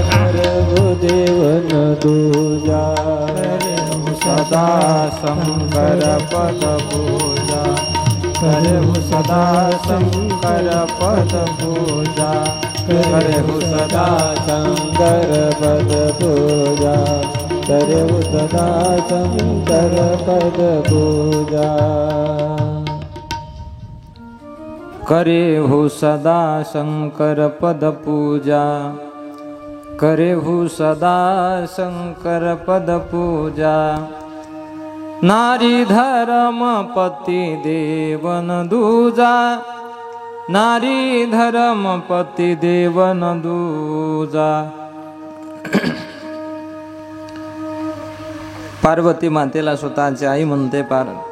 सर्वदेव न दूजा करेहु सदा शंकर पद पूजा करेहु सदा शंकर पद पूजा करेहु सदा शंकर पद पूजा करेहु सदा शंकर पद पूजा करेहु सदा शंकर पद पूजा करेहु सदा शंकर पद पूजा नारी धर्म पति देवन दूजा नारी धर्म पति देवन दूजा। पार्वती मातेला स्वतःची आई म्हणते,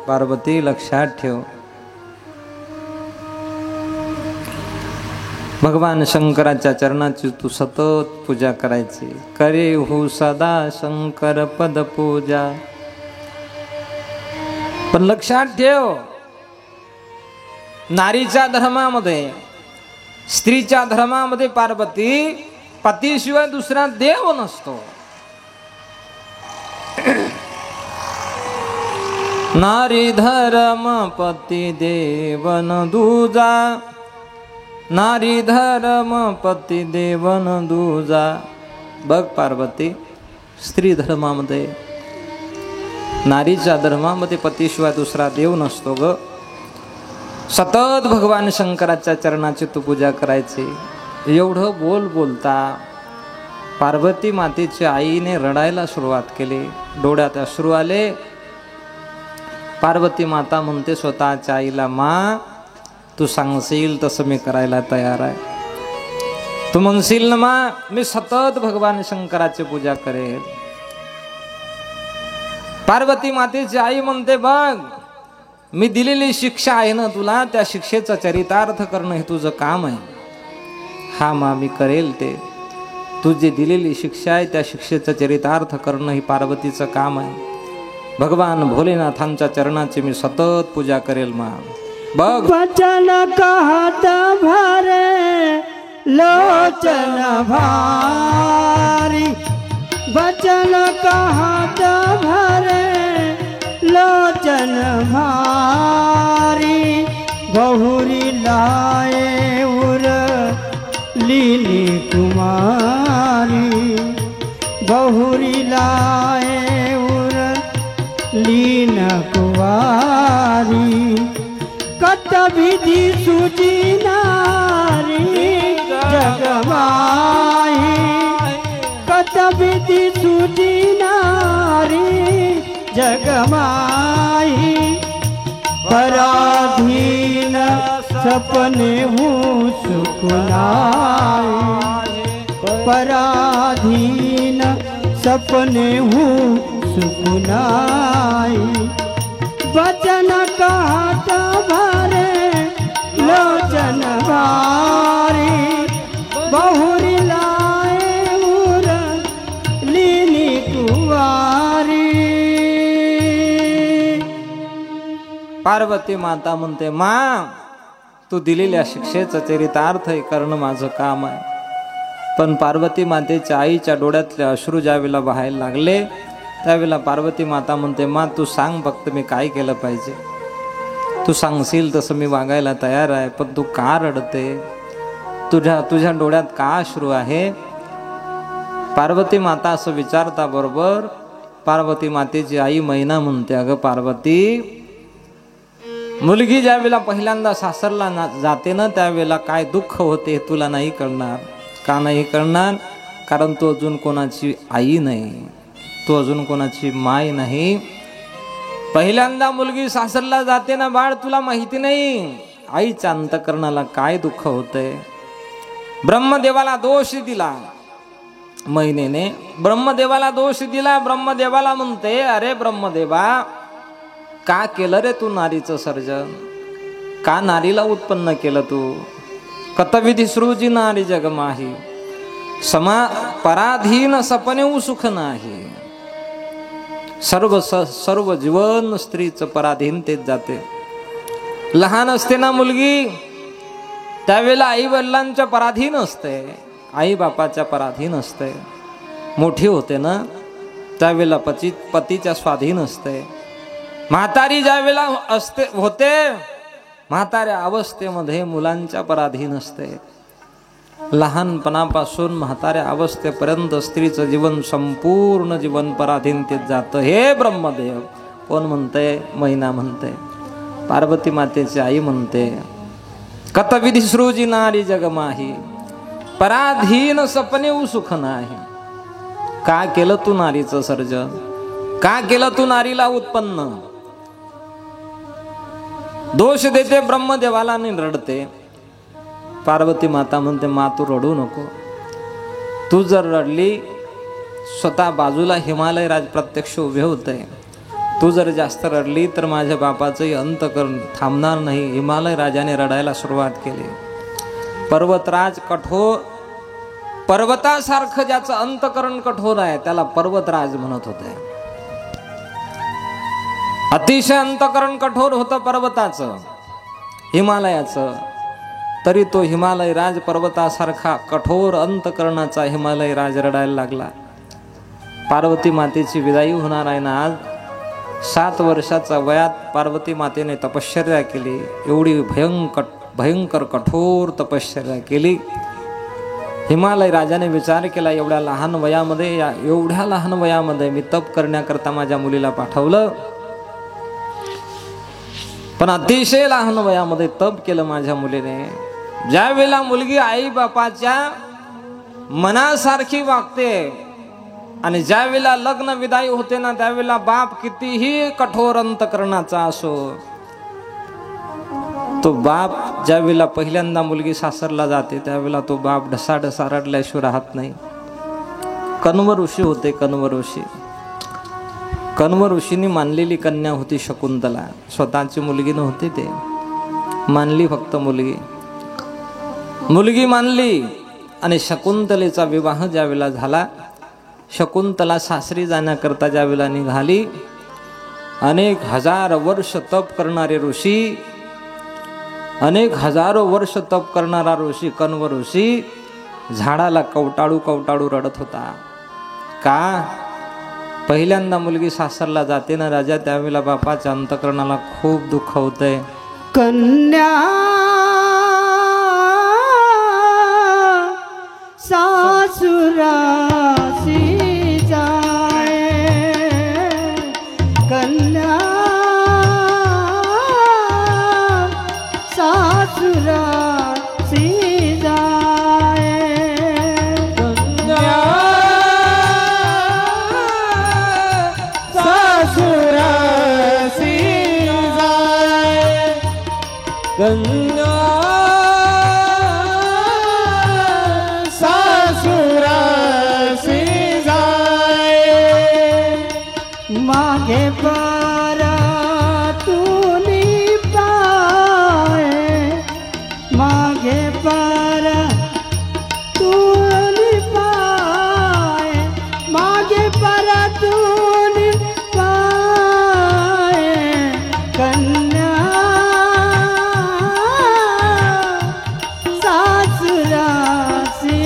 पार्वती लक्षात ठेव, भगवान शंकराच्या चरणाची तू सतत पूजा करायची। करेहु सदा शंकर पद पूजा, पण लक्षात ठेव, नारीच्या धर्मामध्ये स्त्रीच्या धर्मामध्ये पार्वती पतीशिवाय दुसरा देव नसतो। नारी धर्म पती देवन दूजा नारी धर्म पती देवन दूजा। बघ पार्वती, स्त्री धर्मामध्ये नारीच्या धर्मामध्ये पतीशिवाय दुसरा देव नसतो ग। सतत भगवान शंकराच्या चरणाची तू पूजा करायची। एवढं बोलता पार्वती मातेच्या आईने रडायला सुरुवात केली, डोळ्यात अश्रू आले। पार्वती माता म्हणते स्वतःच्या आईला, मा तू सांगशील तसं मी करायला तयार आहे, तू म्हणशील ना मा मी सतत भगवान शंकराची पूजा करेल। पार्वती मातेची आई म्हणते, बघ मी दिलेली शिक्षा आहे ना तुला, त्या शिक्षेचा चरितार्थ करणं हे तुझं काम आहे। हा मा मी करेल ते, तुझी दिलेली शिक्षा आहे त्या शिक्षेचं चरितार्थ करणं ही पार्वतीचं काम आहे। भगवान भोलेनाथांच्या चरणाची मी सतत पूजा करेल मा। बघ वचन कहत भरे लोचन भारी, वचन कहत भरे लोचन भारी, बहुरी लाए उर लीली कुमारी, बहुरी लाए उर लीन कुवारी, कत विधि सूझी नारी जगमाही, कत विधि सूझी नारी जगमाही, पराधीन सपने हूँ सुकुनाई, पराधीन सपने हूँ सुकुनाई, वचन कहत भरे लोचन भारी, बहुरी लाए उर लीनी कुवारी। पार्वती माता म्हणते, मा तू दिलेल्या शिक्षेचं चरितार्थ हे करणं माझं काम आहे। पण पार्वती मातेच्या आईच्या डोळ्यातले अश्रू ज्यावेळेला वाहायला लागले त्यावेळेला पार्वती माता म्हणते, मा तू सांग फक्त मी काय केलं पाहिजे, तू सांगशील तसं मी वागायला तयार आहे, पण तू का रडते, तुझ्या डोळ्यात का अश्रू आहे। पार्वती माता असं विचारता बरोबर पार्वती मातेची आई मैना म्हणते, अगं पार्वती, मुलगी ज्या वेळेला पहिल्यांदा सासरला जाते ना त्यावेळेला काय दुःख होते तुला नाही कळणार। का नाही कळणार? कारण तू अजून कोणाची आई नाही, तू अजून कोणाची माय नाही। पहिल्यांदा मुलगी सासरला जाते ना बाळ, तुला माहिती नाही आईच्या अंतःकरणाला काय दुःख होते। ब्रह्मदेवाला दोष दिला मैनेने, ब्रह्मदेवाला दोष दिला। ब्रह्मदेवाला म्हणते, अरे ब्रह्मदेवा, का केलं रे तू नारीचं सर्जन, का नारीला उत्पन्न केलं तू। कतविधी सृजी नारी जगमाही, समा पराधीन सपने सुख नाही। सर्व जीवन स्त्रीचं पराधीनतेत जाते। लहान असते ना मुलगी त्यावेळेला आई वडिलांच्या पराधीन असते, आई बापाच्या पराधीन असते, मोठी होते ना त्यावेळेला पतीच्या स्वाधीन असते. म्हातारी ज्या वेळेला होते म्हाताऱ्या अवस्थेमध्ये मुलांच्या पराधीन असते. लहानपणापासून म्हाताऱ्या अवस्थेपर्यंत स्त्रीचं जीवन संपूर्ण जीवन पराधीनतेत जातं. हे ब्रह्मदेव कोण म्हणते? मैना म्हणते, पार्वती मातेची आई म्हणते. कतविधी सृजी नारी जगमाही, पराधीन सपने सुख नाही. का केलं तू नारीचं सर्जन? का केलं तू नारीला उत्पन्न? दोष देते ब्रह्मदेवाला आणि रडते. पार्वती माता म्हणते, मा तू रडू नको. तू जर रडली, स्वतः बाजूला हिमालय राज प्रत्यक्ष उभे होते. तू जर जास्त रडली तर माझ्या बापाचंही अंतकरण थांबणार नाही. हिमालय राजाने रडायला सुरुवात केली. पर्वतराज कठोर, पर्वतासारखं ज्याचं अंतकरण कठोर आहे त्याला पर्वतराज म्हणत होते. अतिशय अंतकरण कठोर होतं पर्वताचं, हिमालयाचं. तरी तो हिमालय राज पर्वतासारखा कठोर अंतकरणाचा हिमालय राज रडायला लागला. पार्वती मातेची विदाई होणार आहे ना आज. 7 वर्षाच्या वयात पार्वती मातेने तपश्चर्या केली. एवढी भयंकर कठोर तपश्चर्या केली. हिमालय राजाने विचार केला, एवढ्या लहान वयामध्ये मी तप करण्याकरता माझ्या मुलीला पाठवलं, पण अतिशय लहान वयामध्ये तप केलं माझ्या मुलीने. ज्या वेळेला मुलगी आई बापाच्या मनासारखी वागते आणि ज्या वेळेला लग्न विदाई होते ना त्यावेळेला बाप कितीही कठोर अंतकरणाचा असो, तो बाप ज्या वेळेला पहिल्यांदा मुलगी सासरला जाते त्यावेळेला तो बाप ढसाढसा रडल्याशिवाय राहत नाही. कण्व ऋषी होते. कण्व ऋषींनी मानलेली कन्या होती शकुंतला. स्वतःची मुलगी नव्हती, ते मानली, फक्त मुलगी मानली. आणि शकुंतलेचा विवाह ज्या वेळेला झाला, शकुंतला सासरी जाण्याकरता ज्या वेळेला निघाली, अनेक हजार वर्ष तप करणारे ऋषी, अनेक हजारो वर्ष तप करणारा ऋषी कण्व ऋषी झाडाला कवटाळू रडत होता. का? पहिल्यांदा मुलगी सासरला जाते ना राजा, त्यावेळेला बापाच्या अंतकरणाला खूप दुःख होतंय. कन्या सासुरासी जाए, कन्या सासुरासी जाए, कन्या सासुरासी जाए, कन्या मागे पर तूनी पाए, मागे पर तूनी पाए, मागे पर तूनी पाए, कन्या सासुरासी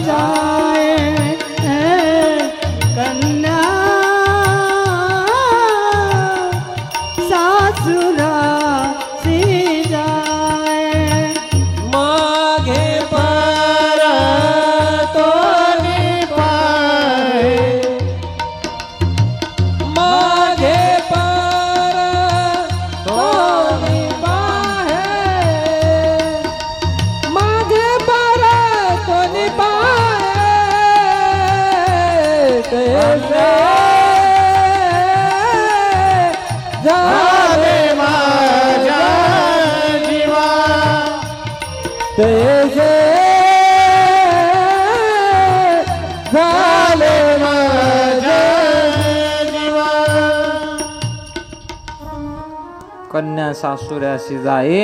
जाए, कन्या सासुरासी जाए, मागे पर तूनी पाए, मागे पर तूनी पाए, मागे पर तूनी पाए, कैसे झाले माझ्या जीवा, कैसे झाले माझ्या जीवा. कन्या सासुऱ्याशी जाये,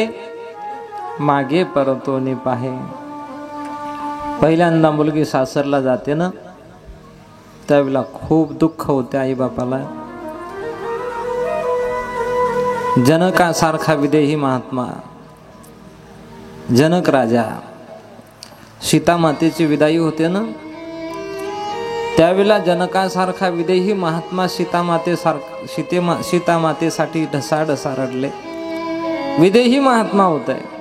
मागे परतोनी पाहे. पहिल्यांदा मुलगी सासरला जाते ना त्यावेळेला खूप दुःख होते आई बापाला. जनकासारखा विदेही महात्मा जनक राजा सीता मातेची विदाई होते ना, त्यावेळेला जनकासारखा विदेही महात्मा सीता मातेसाठी ढसाढसा रडले. विदेही महात्मा होत आहे.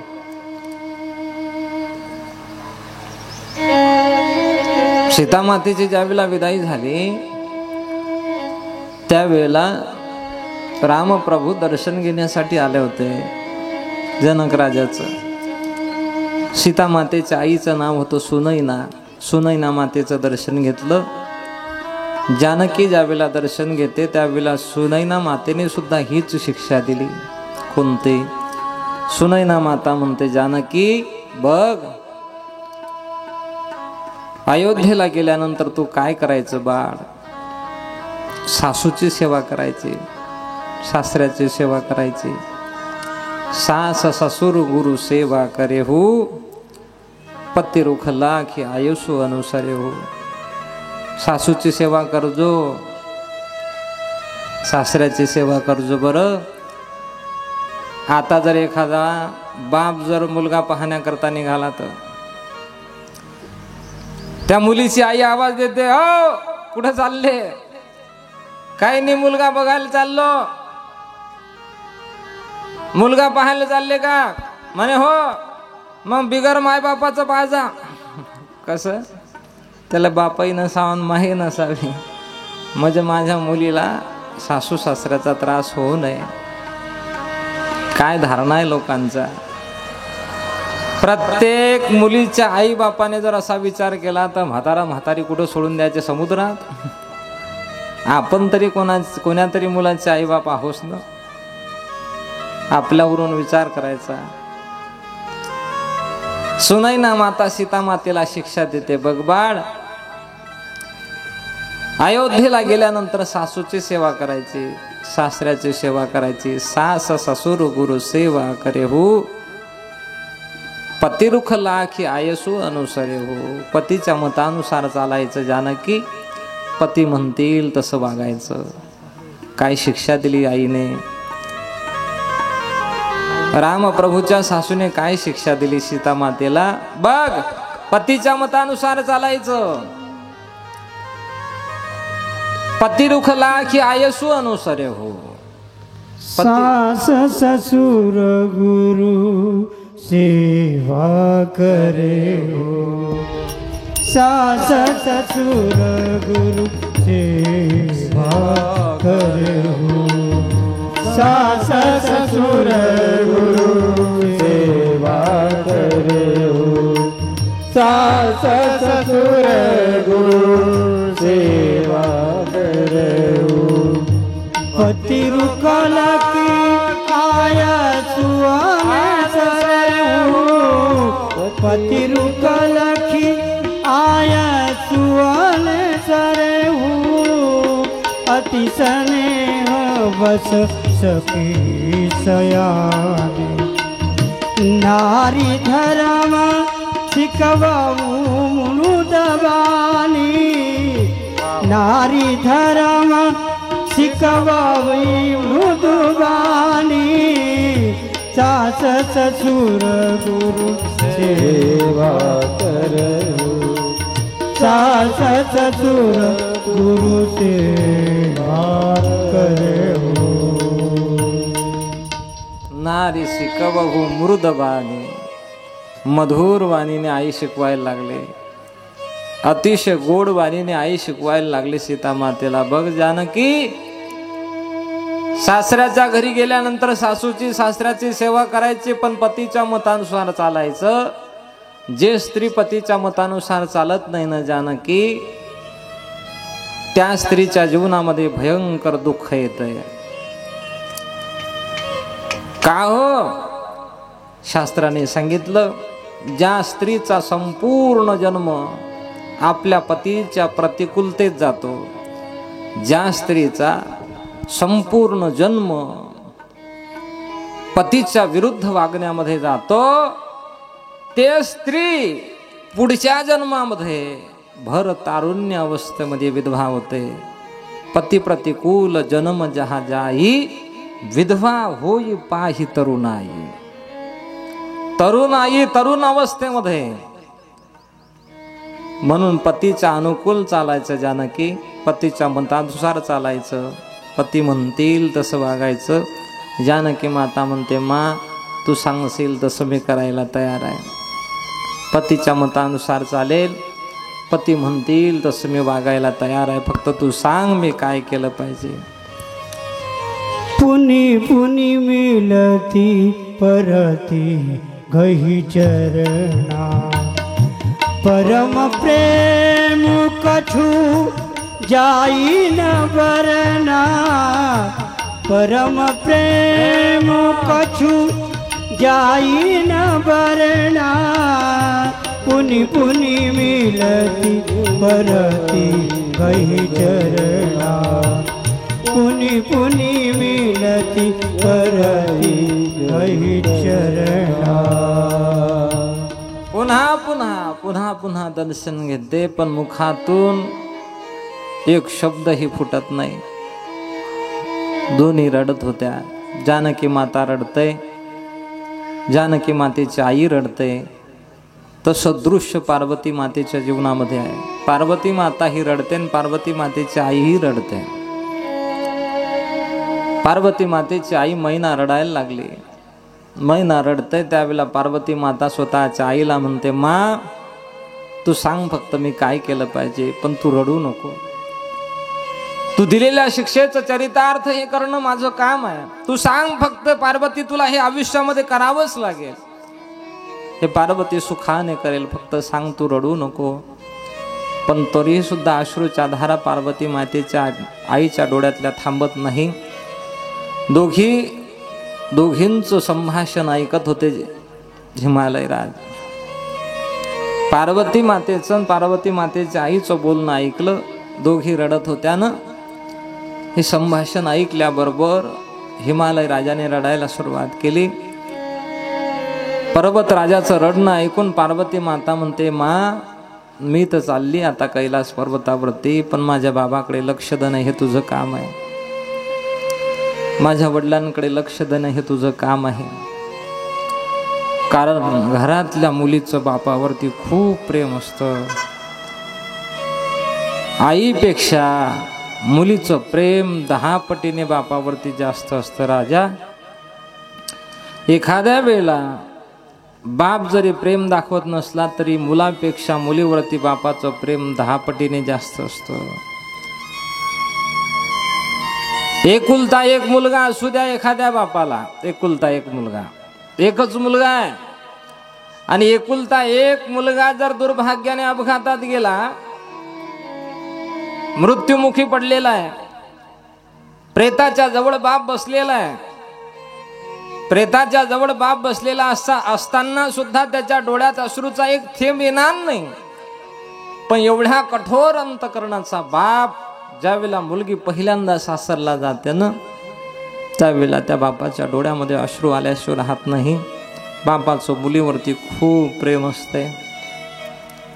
सीता मातेची ज्यावेळेला विदाई झाली त्यावेळेला रामप्रभू दर्शन घेण्यासाठी आले होते जनक राजाचं. सीता मातेच्या आईचं नाव होतं सुनैना. सुनैना मातेचं दर्शन घेतलं. जानकी ज्यावेळेला दर्शन घेते त्यावेळेला सुनैना मातेने सुद्धा हीच शिक्षा दिली. कोणते? सुनैना माता म्हणते, जानकी बघ, अयोध्येला गेल्यानंतर तू काय करायचं बाळ? सासूची सेवा करायची, सासऱ्याची सेवा करायची. सास ससुर गुरु सेवा करे हो, पती रुख लाखी आयुष्य अनुसारे हो. सासूची सेवा करजो, सासऱ्याची सेवा करजो. बरं, आता जर एखादा बाप जर मुलगा पाहण्याकरता निघाला तर त्या मुलीची आई आवाज देते, हो कुठं चालले? काही नाही, मुलगा बघायला चाललो. मुलगा पाहायला चालले का? म्हणे हो. मग बिगर मायबापाचं पाहायचा. कसं? त्याला बापाही नसावा माही नसावी, म्हणजे माझ्या मुलीला सासू सासऱ्याचा त्रास होऊ नये. काय धारणा आहे लोकांचा. प्रत्येक मुलीच्या आई बापाने जर असा विचार केला तर म्हातारी कुठं सोडून द्यायचे समुद्रात? आपण तरी कोण्या तरी मुलाचे आई बाप आहोस ना. आपल्यावरून विचार करायचा. सुनैना माता सीता मातेला शिक्षा देते, बघ बाळ, अयोध्येला गेल्यानंतर सासूची सेवा करायची, सासऱ्याची सेवा करायची. सास ससुर गुरु सेवा करे हो, पतिरुख लाखी आयसू अनुसारे हो. पतीच्या मतानुसार चालायचं जानकी. पती म्हणतील तसं वागायचं. काय शिक्षा दिली आईने? रामप्रभूच्या सासूने काय शिक्षा दिली सीता मातेला? बघ, पतीच्या मतानुसार चालायचं. पतिरुख लाखी आयसू अनुसारे हो. सास ससुर गुरु सेवा करे हो. सास ससुर गुरु सेवा करे हो. सास ससुर गुरु सेवा करे हो. सास ससुर गुरु सेवा करे हो. पति रुकल की आया सुआने सरे हो. पति रुकल की आया सुआने सरे हो. अति स्नेह बस सखी सयाने. नारी धर्म शिकवाऊ मृदवानी. नारी धर्म शिकवावी मृदुवानी. सास ससुर गुरु सेवा करो. सास ससुर गुरु सेवा करो. नारी शिकवहू मृदवाणी. मधुर वाणीने आई शिकवायला लागले. अतिशय गोड वाणीने आई शिकवायला लागली सीता मातेला. बघ जानकी, सासऱ्याच्या घरी गेल्यानंतर सासूची सासऱ्याची सेवा करायची, पण पतीच्या मतानुसार चालायचं. जे स्त्री पतीच्या मतानुसार चालत नाही ना जानकी, त्या स्त्रीच्या जीवनामध्ये भयंकर दुःख येतंय. का हो? शास्त्राने सांगितलं, ज्या स्त्रीचा संपूर्ण जन्म आपल्या पतीच्या प्रतिकूलतेत जातो, ज्या स्त्रीचा संपूर्ण जन्म पतीच्या विरुद्ध वागण्यामध्ये जातो, ते स्त्री पुढच्या जन्मामध्ये भर तारुण्य अवस्थेमध्ये विधवा होते. पती प्रतिकूल जन्म जहा जाई, विधवा होई पाही तरुणाई. तरुण अवस्थेमध्ये म्हणून पतीच्या अनुकूल चालायचं जानकी, पतीच्या मतानुसार चालायचं, पती म्हणतील तसं वागायचं. जानकी माता म्हणते, मा तू सांगशील तसं मी करायला तयार आहे. पतीच्या मतानुसार चालेल, पती म्हणतील तसं मी वागायला तयार आहे, फक्त तू सांग मी काय केलं पाहिजे. पुनी पुनी मिलती परती गही चरणा, परम प्रेम कछु जाई न बरना, परम प्रेम कछु जाई न बरना. पुनि पुनि मिलती परती गही चरणा, पुनि पुनि मिलती परती गही चरणा. पुन्हा पुन्हा पुन्हा पुन्हा दर्शन घेते, पण मुखातून एक शब्दही फुटत नाही. दोन्ही रडत होत्या. जानकी माता रडते, जानकी मातेची आई रडते. तसं दृश्य पार्वती मातेच्या जीवनामध्ये आहे. पार्वती माता ही रडते आणि पार्वती मातेची आईही रडते. पार्वती मातेची आई मैना रडायला लागली. मैना रडते त्यावेळेला पार्वती माता स्वतःच्या आईला म्हणते, मा तू सांग फक्त मी काय केलं पाहिजे, पण तू रडू नको. तू दिलेल्या शिक्षेचं चरितार्थ हे करणं माझं काम आहे. तू सांग फक्त पार्वती, तुला हे आयुष्यामध्ये करावंच लागेल. हे पार्वती सुखाने करेल, फक्त सांग, तू रडू नको. पण तरीही सुद्धा अश्रूच्या धारा पार्वती मातेच्या आईच्या डोळ्यातल्या थांबत नाही. दोघींचं संभाषण ऐकत होते हिमालय राज. पार्वती मातेचं पार्वती मातेच्या आईचं बोलणं ऐकलं. दोघी रडत होत्या ना. हे संभाषण ऐकल्याबरोबर हिमालय राजाने रडायला सुरुवात केली. पर्वत राजाचं रडणं ऐकून पार्वती माता म्हणते, मा मी तर चालली आता कैलास पर्वतावरती, पण माझ्या बाबाकडे लक्ष देणं हे तुझं काम आहे. माझ्या वडिलांकडे लक्ष देणं हे तुझं काम आहे. कारण घरातल्या मुलीचं बापावरती खूप प्रेम असतं. आईपेक्षा मुलीचं प्रेम 10 पटीने बापावरती जास्त असतं. राजा, एखाद्या वेळेला बाप जरी प्रेम दाखवत नसला तरी मुलापेक्षा मुलीवरती बापाचं प्रेम 10 पटीने जास्त असतं. एकुलता एक मुलगा असू द्या एखाद्या बापाला, एकुलता एक मुलगा, एकच मुलगा आहे, आणि एकुलता एक मुलगा जर दुर्भाग्याने अपघातात गेला, मृत्युमुखी पडलेला आहे, प्रेताच्या जवळ बाप बसलेला आहे, प्रेताच्या जवळ बाप बसलेला असताना सुद्धा त्याच्या डोळ्यात अश्रूचा एक थेंब येणार नाही. पण एवढ्या कठोर अंतकरणाचा बाप ज्यावेळेला मुलगी पहिल्यांदा सासरला जाते ना, त्यावेळेला त्या बापाच्या डोळ्यामध्ये अश्रू आल्याशिवाय राहत नाही. बापाचं मुलीवरती खूप प्रेम असते.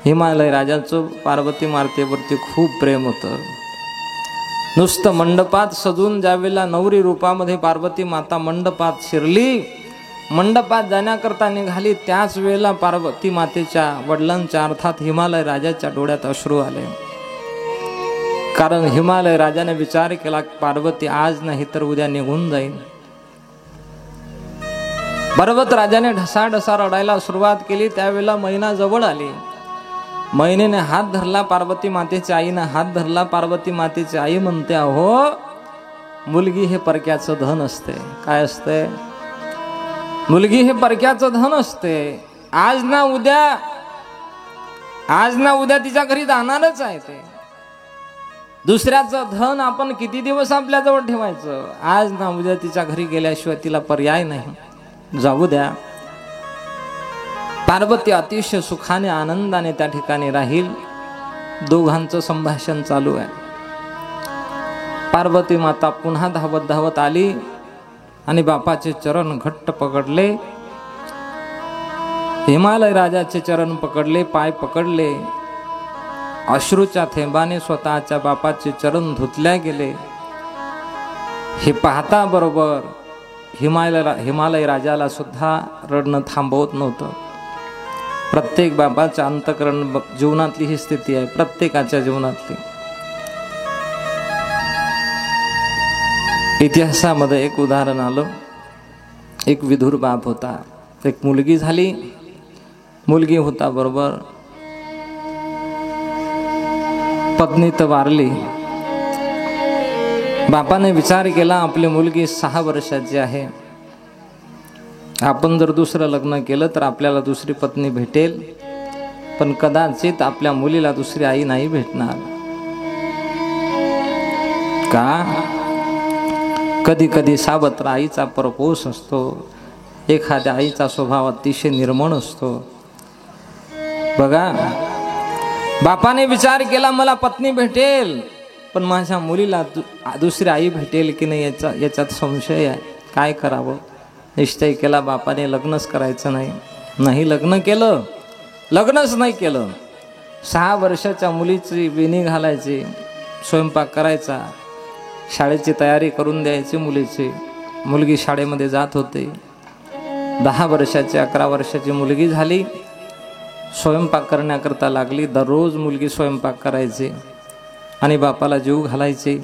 हिमालय राजाचं पार्वती मातेवरती खूप प्रेम होतं. नुसतं मंडपात सजून ज्यावेळेला नवरी रूपामध्ये पार्वती माता मंडपात शिरली, मंडपात जाण्याकरता निघाली, त्याच वेळेला पार्वती मातेच्या वडिलांच्या अर्थात हिमालय राजाच्या डोळ्यात अश्रू आले. कारण हिमालय राजाने विचार केला, पार्वती आज नाही तर उद्या निघून जाईल. पर्वत राजाने ढसाढसा रडायला सुरुवात केली. त्यावेळेला मैना जवळ आली. मैनेने हात धरला पार्वती मातेच्या आईने हात धरला. पार्वती मातेची आई म्हणते, अहो मुलगी हे परक्याचं धन असते. काय असते? मुलगी हे परक्याचं धन असते. आज ना उद्या तिच्या घरी जाणारच आहे. ते दुसऱ्याचं धन आपण किती दिवस आपल्या जवळ ठेवायचं? आज ना उद्या तिच्या घरी गेल्याशिवाय तिला पर्याय नाही, जाऊ द्या. पार्वती अतिशय सुखाने आनंदाने त्या ठिकाणी राहील. दोघांचं संभाषण चालू आहे. पार्वती माता पुन्हा धावत धावत आली आणि बापाचे चरण घट्ट पकडले. हिमालय राजाचे चरण पकडले, पाय पकडले. अश्रूच्या थेंबाने स्वतःच्या बापाचे चरण धुतल्या गेले. हे पाहता बरोबर हिमालय राजाला सुद्धा रडणं थांबवत नव्हतं. प्रत्येक बापाच्या अंतःकरण जीवनातली ही स्थिती आहे, प्रत्येकाच्या जीवनातली. इतिहासामध्ये एक उदाहरण आलं. एक विधुर बाप होता, एक मुलगी झाली. मुलगी होता बरोबर, पत्नी तर वारली. बापाने विचार केला, आपली मुलगी 6 वर्षाची आहे, आपण जर दुसरं लग्न केलं तर आपल्याला दुसरी पत्नी भेटेल, पण कदाचित आपल्या मुलीला दुसरी आई नाही भेटणार. का? कधी कधी सावत्र आईचा परपोष असतो, एखाद्या आईचा स्वभाव अतिशय निर्मळ असतो. बघा, बापाने विचार केला, मला पत्नी भेटेल पण माझ्या मुलीला दुसरी आई भेटेल की नाही याच्यात संशय आहे, काय करावं. निश्चय केला बापाने, लग्नच करायचं नाही. नाही लग्न केलं, लग्नच नाही केलं. 6 वर्षाच्या मुलीची वेणी घालायची, स्वयंपाक करायचा, शाळेची तयारी करून द्यायची मुलीची. मुलगी शाळेमध्ये जात होते. 10 वर्षाची 11 वर्षाची मुलगी झाली. स्वयंपाक करण्याकरता लागली. दररोज मुलगी स्वयंपाक करायची आणि बापाला जीव घालायची.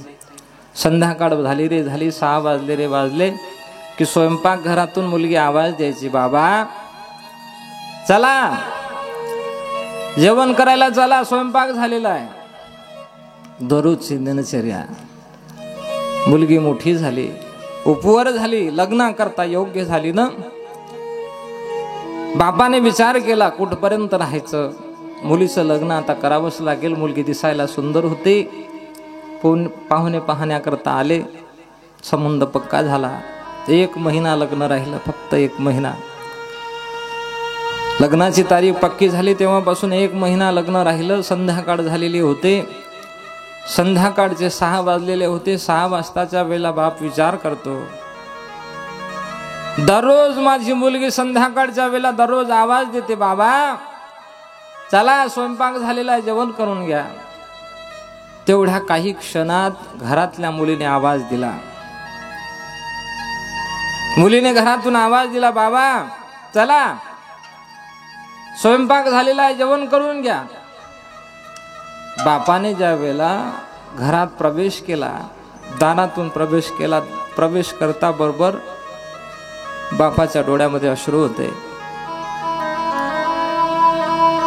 संध्याकाळ झाली रे झाली, 6 वाजले रे वाजले की स्वयंपाक घरातून मुलगी आवाज द्यायची, बाबा चला जेवण करायला चला, स्वयंपाक झालेला आहे. दररोजची दिनचर्या. मुलगी मोठी झाली, उपवर झाली, लग्न करता योग्य झाली ना. बापाने विचार केला कुठपर्यंत राहायचं, मुलीचं लग्न आता करावंच लागेल. मुलगी दिसायला सुंदर होती. पाहुणे पाहण्याकरता आले. संबंध पक्का झाला. 1 महिना लग्न राहिलं, फक्त 1 महिना. लग्नाची तारीख पक्की झाली तेव्हापासून 1 महिना लग्न राहिलं. संध्याकाळ झालेली होते. संध्याकाळचे 6 वाजलेले होते. 6 वाजताच्या वेळेला बाप विचार करतो, दररोज माझी मुलगी संध्याकाळच्या वेळेला दररोज आवाज देते, बाबा चला स्वयंपाक झालेला आहे, जेवण करून घ्या. तेवढ्या काही क्षणात घरातल्या मुलीने आवाज दिला. मुलीने घरातून आवाज दिला, बाबा चला स्वयंपाक झालेला आहे, जेवण करून घ्या. बापाने ज्या वेळेला घरात प्रवेश केला, दारातून प्रवेश केला, प्रवेश करता बरोबर बापाच्या डोळ्यामध्ये अश्रू होते.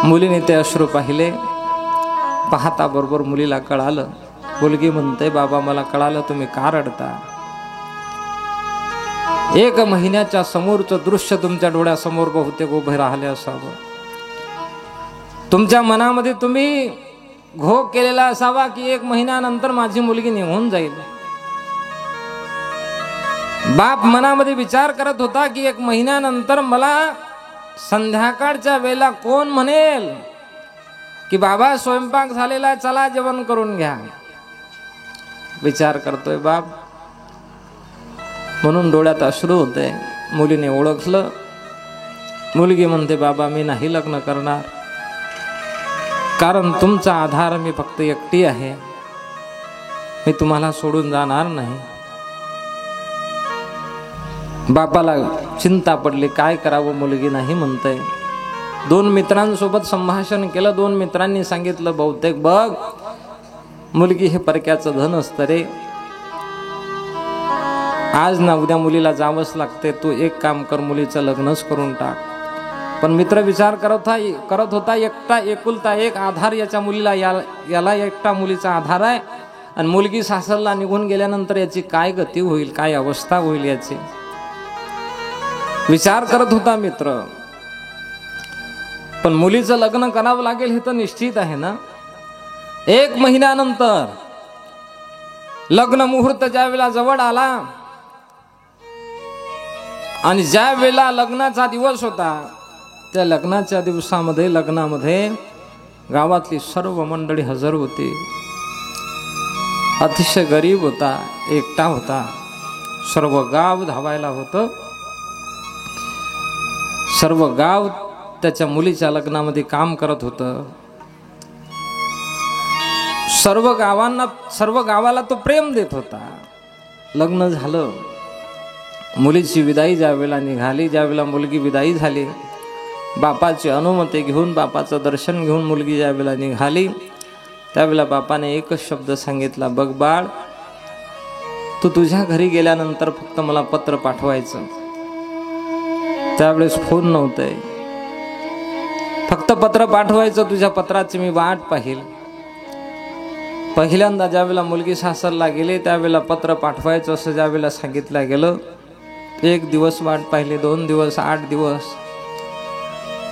मुलीने ते अश्रू पाहिले. पाहता बरोबर मुलीला कळालं. मुलगी म्हणते, बाबा मला कळालं तुम्ही का रडता. 1 महिन्याच्या समोरचं दृश्य तुमच्या डोळ्यासमोर बहुतेक उभे राहिले असावं. तुमच्या मनामध्ये तुम्ही घोग केलेला असावा की 1 महिन्यानंतर माझी मुलगी निघून जाईल. बाप मनामध्ये विचार करत होता की 1 महिन्यानंतर मला संध्याकाळच्या वेळेला कोण म्हणेल की बाबा स्वयंपाक झालेला, चला जेवण करून घ्या. विचार करतोय बाप. म्हणून डोळ्यात अश्रू होते. मुलीने ओळखलं. मुलगी म्हणते, बाबा मी नाही लग्न करणार, कारण तुमचा आधार मी फक्त एकटी आहे, मी तुम्हाला सोडून जाणार नाही. बापाला चिंता पडली, काय करावं, मुलगी नाही म्हणते. 2 मित्रांसोबत संभाषण केलं. 2 मित्रांनी सांगितलं, बहुतेक बघ मुलगी हे परक्याचं धन असतं रे, आज ना उद्या मुलीला जावंच लागते, तू एक काम कर, मुलीचं लग्नच करून टाक. पण मित्र विचार करत होता एकटा एकुलता एक आधार याच्या मुलीला, याला एकटा मुलीचा आधार आहे, आणि मुलगी सासरला निघून गेल्यानंतर याची काय गती होईल, काय अवस्था होईल याची विचार करत होता मित्र. पण मुलीचं लग्न करावं लागेल हे तर निश्चित आहे ना. 1 महिन्यानंतर लग्न मुहूर्त ज्या वेळेला जवळ आला आणि ज्या वेळेला लग्नाचा दिवस होता, त्या लग्नाच्या दिवसामध्ये लग्नामध्ये गावातली सर्व मंडळी हजर होती. अतिशय गरीब होता, एकटा होता. सर्व गाव धावायला होतं. सर्व गाव त्याच्या मुलीच्या लग्नामध्ये काम करत होतं. सर्व गावाला तो प्रेम देत होता. लग्न झालं. मुलीची विदाई ज्या वेळेला निघाली, ज्या वेळेला मुलगी विदाई झाली, बापाची अनुमती घेऊन बापाचं दर्शन घेऊन मुलगी ज्या वेळेला निघाली त्यावेळेला बापाने एकच शब्द सांगितला, बघ बाळ, तू तुझ्या घरी गेल्यानंतर फक्त मला पत्र पाठवायचं. त्यावेळेस फोन नव्हते, फक्त पत्र पाठवायचं, तुझ्या पत्राची मी वाट पाहिल. पहिल्यांदा ज्यावेळेला मुलगी सासरला गेली त्यावेळेला पत्र पाठवायचं असं ज्यावेळेला सांगितलं गेलं, 1 दिवस वाट पाहिली, 2 दिवस, 8 दिवस.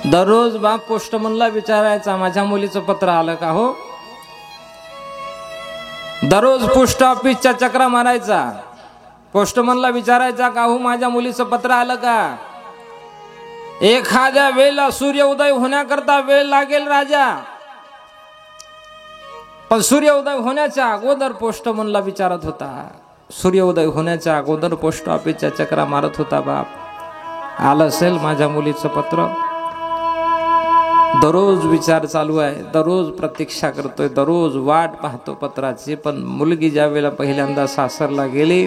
दररोज बाप पोस्टमनला विचारायचा, माझ्या मुलीचं पत्र आलं का हो. दररोज पोस्ट ऑफिसच्या चक्रा मारायचा, पोस्टमनला विचारायचा का हो माझ्या मुलीचं पत्र आलं का. एखाद्या वेळेला सूर्योदय होण्याकरता वेळ लागेल राजा, पण सूर्योदय होण्याच्या अगोदर पोस्टमनला विचारत होता. सूर्योदय होण्याच्या अगोदर पोस्ट ऑफिसच्या चक्रा मारत होता बाप, आलं असेल माझ्या मुलीचं पत्र. दररोज विचार चालू आहे, दररोज प्रतीक्षा करतोय, दररोज वाट पाहतो पत्राची. पण मुलगी ज्या वेळेला पहिल्यांदा सासरला गेली,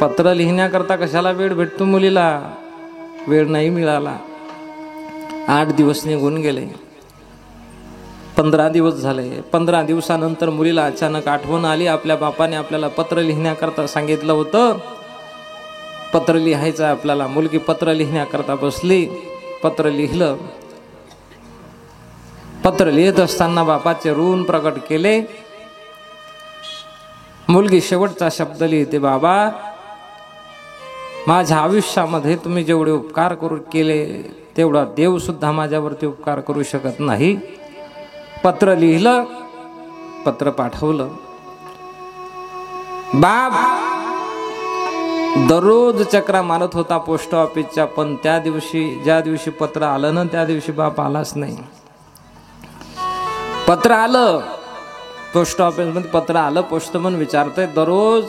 पत्र लिहिण्याकरता कशाला वेळ भेटतो मुलीला, वेळ नाही मिळाला. 8 दिवस निघून गेले, 15 दिवस झाले. 15 दिवसानंतर मुलीला अचानक आठवण आली, आपल्या बापाने आपल्याला पत्र लिहिण्याकरता सांगितलं होतं, पत्र लिहायचं आपल्याला. मुलगी पत्र लिहिण्याकरता बसली, पत्र लिहिलं. पत्र लिहित असताना बापाचे ऋण प्रकट केले. मुलगी शेवटचा शब्द लिहिते, बाबा, माझ्या आयुष्यामध्ये तुम्ही जेवढे उपकार करू केले तेवढा देव सुद्धा माझ्यावरती उपकार करू शकत नाही. पत्र लिहिलं, पत्र पाठवलं. बाप दररोज चक्रा मारत होता पोस्ट ऑफिसच्या, पण त्या दिवशी ज्या दिवशी पत्र आलं ना त्या दिवशी बाप आलाच नाही. पत्र आलं पोस्ट ऑफिसमध्ये, पत्र आलं. पोस्टमन विचारतोय, दररोज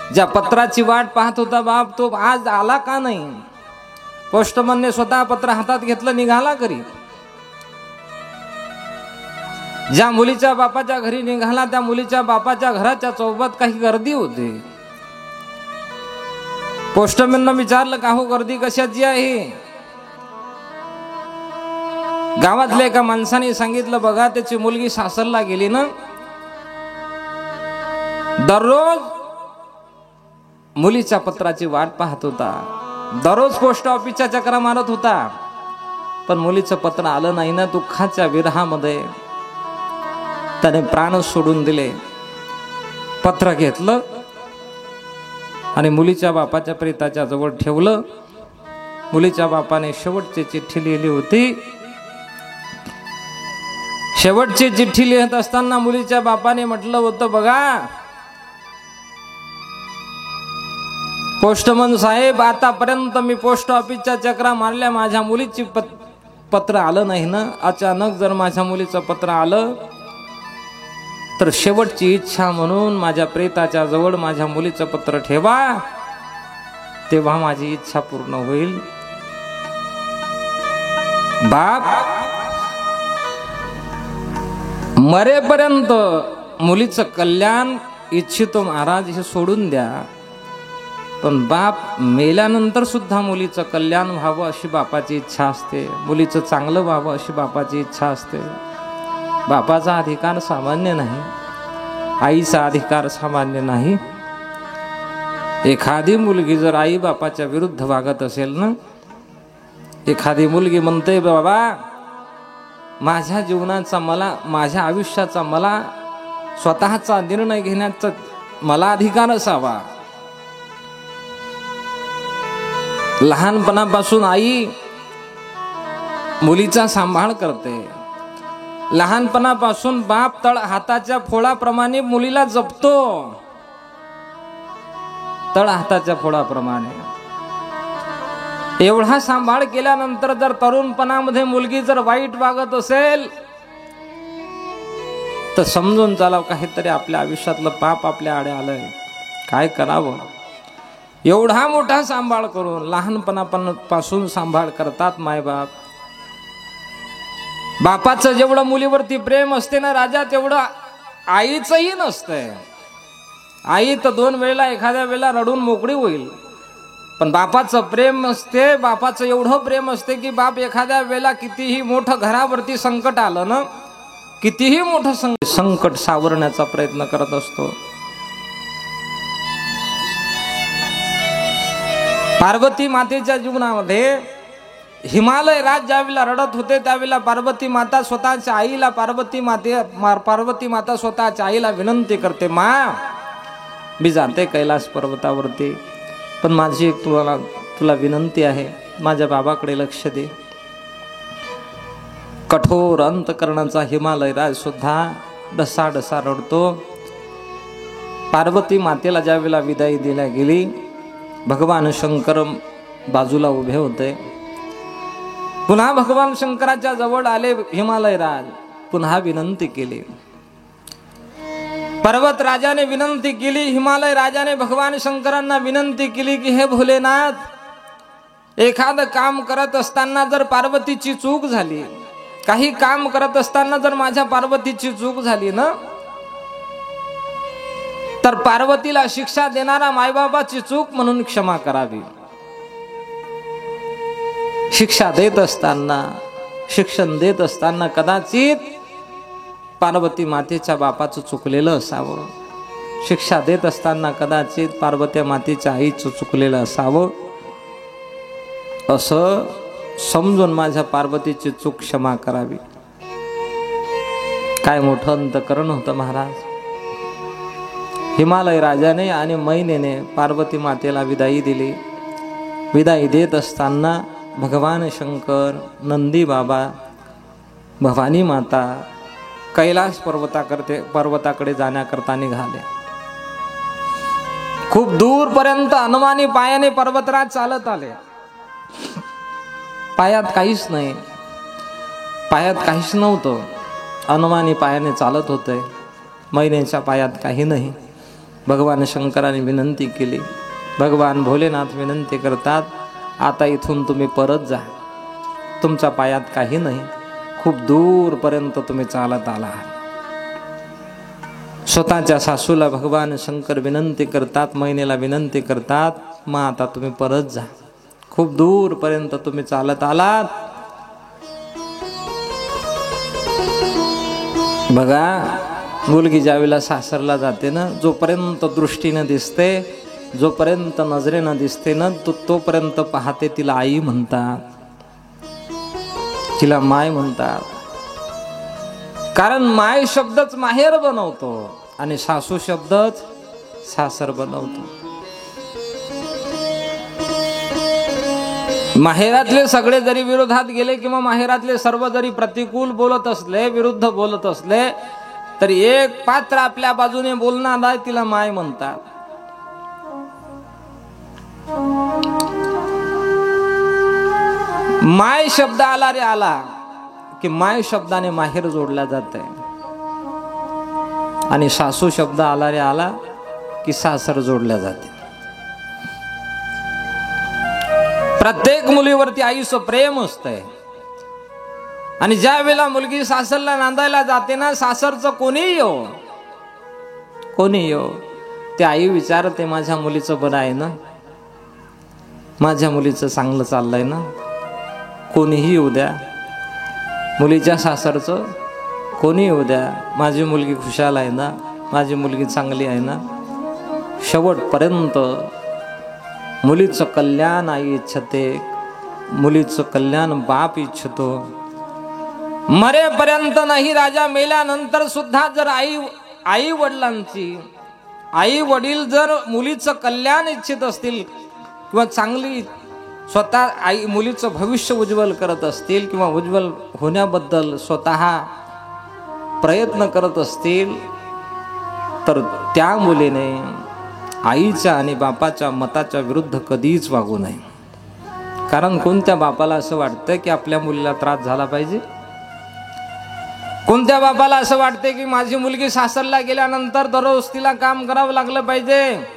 ज्या पत्राची वाट पाहत होता बाप तो आज आला का नाही. पोस्टमनने स्वतः पत्र हातात घेतलं, निघाला घरी. ज्या मुलीच्या बापाच्या घरी निघाला त्या मुलीच्या बापाच्या घराच्या चौकात काही गर्दी होती. पोस्टमॅननं विचारलं, का हो गर्दी कशाची आहे. गावातल्या एका माणसाने सांगितलं, बघा त्याची मुलगी सासरला गेली ना, दररोज मुलीच्या पत्राची वाट पाहत होता, दररोज पोस्ट ऑफिसच्या चक्रा मारत होता, पण मुलीचं पत्र आलं नाही ना. दुःखाच्या विरहामध्ये त्याने प्राण सोडून दिले. पत्र घेतलं आणि मुलीच्या बापाच्या प्रेताच्या जवळ ठेवलं. मुलीच्या बापाने शेवटची चिठ्ठी लिहिली होती. शेवटची चिठ्ठी लिहित असताना मुलीच्या बापाने म्हटलं होतं, बघा पोस्टमन साहेब, आतापर्यंत मी पोस्ट ऑफिसच्या चक्रा मारल्या, माझ्या मुलीची पत्र आलं नाही ना. अचानक जर माझ्या मुलीचं पत्र आलं तर शेवटची इच्छा म्हणून माझ्या प्रेताच्या जवळ माझ्या मुलीचं पत्र ठेवा, तेव्हा माझी इच्छा पूर्ण होईल. बाप मरेपर्यंत मुलीचं कल्याण इच्छितो महाराज, हे सोडून द्या, पण बाप मेल्यानंतर सुद्धा मुलीचं कल्याण व्हावं अशी बापाची इच्छा असते, मुलीचं चांगलं व्हावं अशी बापाची इच्छा असते. बापाचा अधिकार सामान्य नाही, आईचा अधिकार सामान्य नाही. एखादी मुलगी जर आई बापाच्या विरुद्ध वागत असेल ना, एखादी मुलगी म्हणते, बाबा माझ्या जीवनाचा मला, माझ्या आयुष्याचा मला स्वतःचा निर्णय घेण्याचा मला अधिकार असावा. लहानपणापासून आई मुलीचा सांभाळ करते, लहानपणापासून बाप तळ हाताच्या फोडाप्रमाणे मुलीला जपतो, तळ हाताच्या फोडाप्रमाणे. एवढा सांभाळ केल्यानंतर जर तरुणपणामध्ये मुलगी जर वाईट वागत असेल तर समजून चालाव, काहीतरी आपल्या आयुष्यातलं पाप आपल्या आडे आलंय, काय करावं. एवढा मोठा सांभाळ करून लहानपणापासून सांभाळ करतात मायबाप. बापाचं जेवढं मुलीवरती प्रेम असते ना राजा, तेवढं आईचंही नसतंय. आई तर 2 वेळेला एखाद्या वेळेला रडून मोकळी होईल, पण बापाचं प्रेम असते, बापाचं एवढं प्रेम असते की बाप एखाद्या वेळेला कितीही मोठं घरावरती संकट आलं ना, कितीही मोठं संकट सावरण्याचा प्रयत्न करत असतो. पार्वती मातेच्या जीवनामध्ये हिमालय राज ज्यावेळेला रडत होते त्यावेळेला पार्वती माता स्वतःच्या आईला पार्वती माता स्वतःच्या आईला विनंती करते, मा मी जाते कैलास पर्वतावरती, पण माझी एक तुला विनंती आहे, माझ्या बाबाकडे लक्ष दे. कठोर अंतकरणाचा हिमालय राज सुद्धा डसाडसा रडतो. पार्वती मातेला ज्यावेळेला विदाई दिल्या गेली, भगवान शंकर बाजूला उभे होते. पुन्हा भगवान शंकराच्या जवळ आले हिमालय राज, पुन्हा विनंती केली. पर्वत राजाने विनंती केली, हिमालय राजाने भगवान शंकरांना विनंती केली की हे भोलेनाथ, एखादं काम करत असताना जर पार्वतीची चूक झाली, काही काम करत असताना जर माझ्या पार्वतीची चूक झाली ना, तर पार्वतीला शिक्षा देणारा मायबाबाची चूक म्हणून क्षमा करावी. शिक्षा देत असताना, शिक्षण देत असताना कदाचित पार्वती मातेच्या बापाचं चुकलेलं असावं. शिक्षा देत असताना कदाचित पार्वती मातेच्या आईचं चुकलेलं असावं, असं समजून माझ्या पार्वतीची चूक क्षमा करावी. काय मोठं अंतकरण होतं महाराज. हिमालय राजाने आणि मैनेने पार्वती मातेला विदाई दिली. विदाई देत असताना भगवान शंकर, नंदी बाबा, भवानी माता कैलास पर्वताकडे जाण्याकरता निघाले. खूप दूरपर्यंत हनुमानी पायाने पर्वतराज चालत आले. पायात काहीच नाही, पायात काहीच नव्हतं. हनुमानी पायाने चालत होते, मैनेच्या पायात काही नाही. भगवान शंकराने विनंती केली. भगवान भोलेनाथ विनंती करतात, आता इथून तुम्ही परत जा, तुमच्या पायात काही नाही, खूप दूरपर्यंत तुम्ही चालत आला. स्वतःच्या सासूला भगवान शंकर विनंती करतात, मैनेला विनंती करतात, मग आता तुम्ही परत जा, खूप दूरपर्यंत तुम्ही चालत आलात. बघा, मुलगी ज्यावेळेला सासरला जाते ना, जोपर्यंत दृष्टीनं दिसते, जोपर्यंत नजरेनं दिसते ना, तोपर्यंत पाहते तिला आई म्हणतात, तिला माय म्हणतात. कारण माय शब्दच माहेर बनवतो आणि सासू शब्दच सासर बनवतो. माहेरातले सगळे जरी विरोधात गेले किंवा माहेरातले सर्व जरी प्रतिकूल बोलत असले, विरुद्ध बोलत असले, तर एक पात्र आपल्या बाजूने बोलणार आहे, तिला माय म्हणतात. माय शब्द आला रे आला की माय शब्दाने माहेर जोडला जाते, आणि सासू शब्द आला रे आला की सासर जोडल्या जाते. प्रत्येक मुलीवरती आईचं प्रेम असतंय, आणि ज्या वेळेला मुलगी सासरला नांदायला जाते ना, सासरचं कोणीही येऊ, ते आई विचारते, माझ्या मुलीचं बरं आहे ना, माझ्या मुलीचं चांगलं चाललंय ना. कोणीही येऊ द्या, मुलीच्या सासरचं कोणी येऊ द्या, माझी मुलगी खुशाल आहे ना, माझी मुलगी चांगली आहे ना. शेवटपर्यंत मुलीचं कल्याण आई इच्छते, मुलीचं कल्याण बाप इच्छतो. मरेपर्यंत नाही, राजा मेल्यानंतर सुद्धा जर आई वडील जर मुलीचं कल्याण इच्छित असतील किंवा चांगली स्वतः आई मुलीचं भविष्य उज्ज्वल करत असतील किंवा उज्ज्वल होण्याबद्दल स्वतः प्रयत्न करत असतील, तर त्या मुलीने आईच्या आणि बापाच्या मताच्या विरुद्ध कधीच वागू नये. कारण कोणत्या बापाला असं वाटतं की आपल्या मुलीला त्रास झाला पाहिजे? कोणत्या बापाला असं वाटते की माझी मुलगी सासरला गेल्यानंतर दररोज तिला काम करावं लागलं पाहिजे?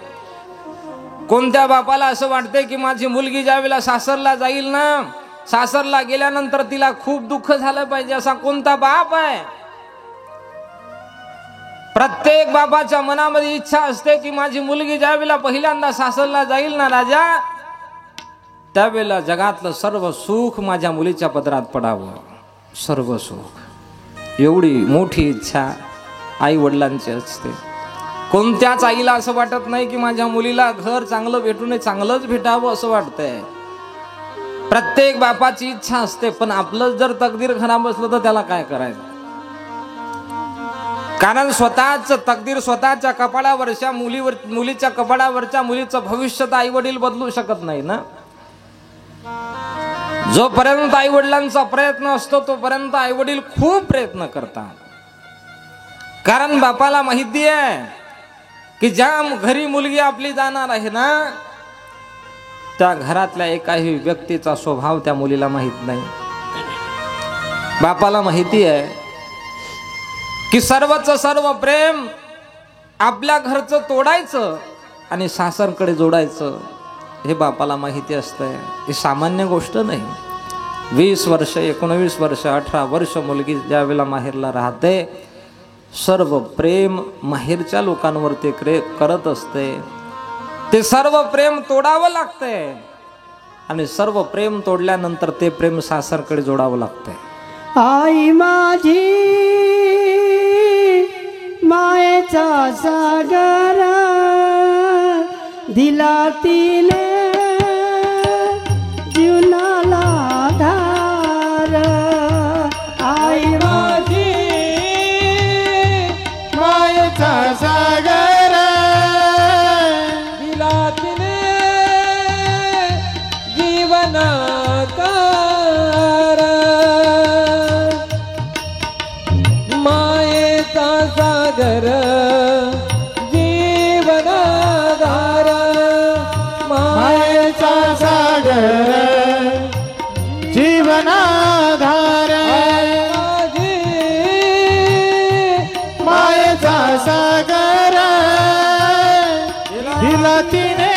कोणत्या बापाला असं वाटते की माझी मुलगी ज्यावेळेला सासरला जाईल ना, सासरला गेल्यानंतर तिला खूप दुःख झालं पाहिजे? असा कोणता बाप आहे? प्रत्येक बापाच्या मनामध्ये इच्छा असते की माझी मुलगी ज्यावेळेला पहिल्यांदा सासरला जाईल ना राजा, त्यावेळेला जगातलं सर्व सुख माझ्या मुलीच्या पदरात पडावं, सर्व सुख, एवढी मोठी इच्छा आई वडिलांची असते. कोणत्याच आईला असं वाटत नाही की माझ्या मुलीला घर चांगलं भेटू नये, चांगलंच भेटावं असं वाटतंय. प्रत्येक बापाची इच्छा असते, पण आपलं जर तकदीर खराब असलं तर त्याला काय करायचं? कारण स्वतःच तकदीर स्वतःच्या कपाळावरच्या मुलीच्या कपाळावरच्या मुलीचं भविष्य तर आई वडील बदलू शकत नाही ना. जोपर्यंत आई वडिलांचा प्रयत्न असतो तोपर्यंत आई वडील खूप प्रयत्न करतात. कारण बापाला माहिती आहे की ज्या घरी मुलगी आपली जाणार आहे ना, त्या घरातल्या एकाही व्यक्तीचा स्वभाव त्या मुलीला माहित नाही. बापाला माहिती आहे की सर्वच सर्व प्रेम आपल्या घरचं तोडायचं आणि सासरकडे जोडायचं, हे बापाला माहिती असतंय. ही सामान्य गोष्ट नाही. 20 वर्ष, 19 वर्ष, 18 वर्ष मुलगी ज्या वेळेला माहेरला राहते, सर्व प्रेम माहेरच्या लोकांवर ते करत असते. ते सर्व प्रेम तोडावं लागते आणि सर्व प्रेम तोडल्यानंतर ते प्रेम सासरकडे जोडावं लागते. आई माझी मायेचा सागर दिला तिने जीवनाला धार. आई माझी मायेचा सागर दिला तिने जीवनाकार. मायेचा सागर जीवनाधार. मायेचा सागर जीवनाधार. मायेचा सागर दिला तिने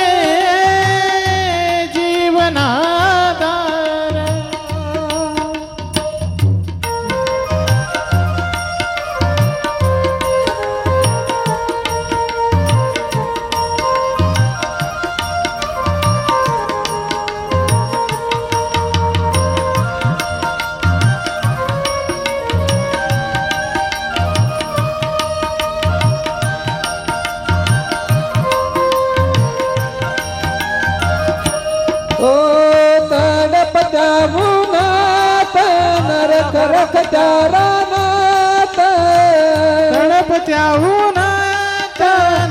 जीवनाधार. ओ तडपत्या उन्हात नरक रखत्या रानात. तडपत्या उन्हात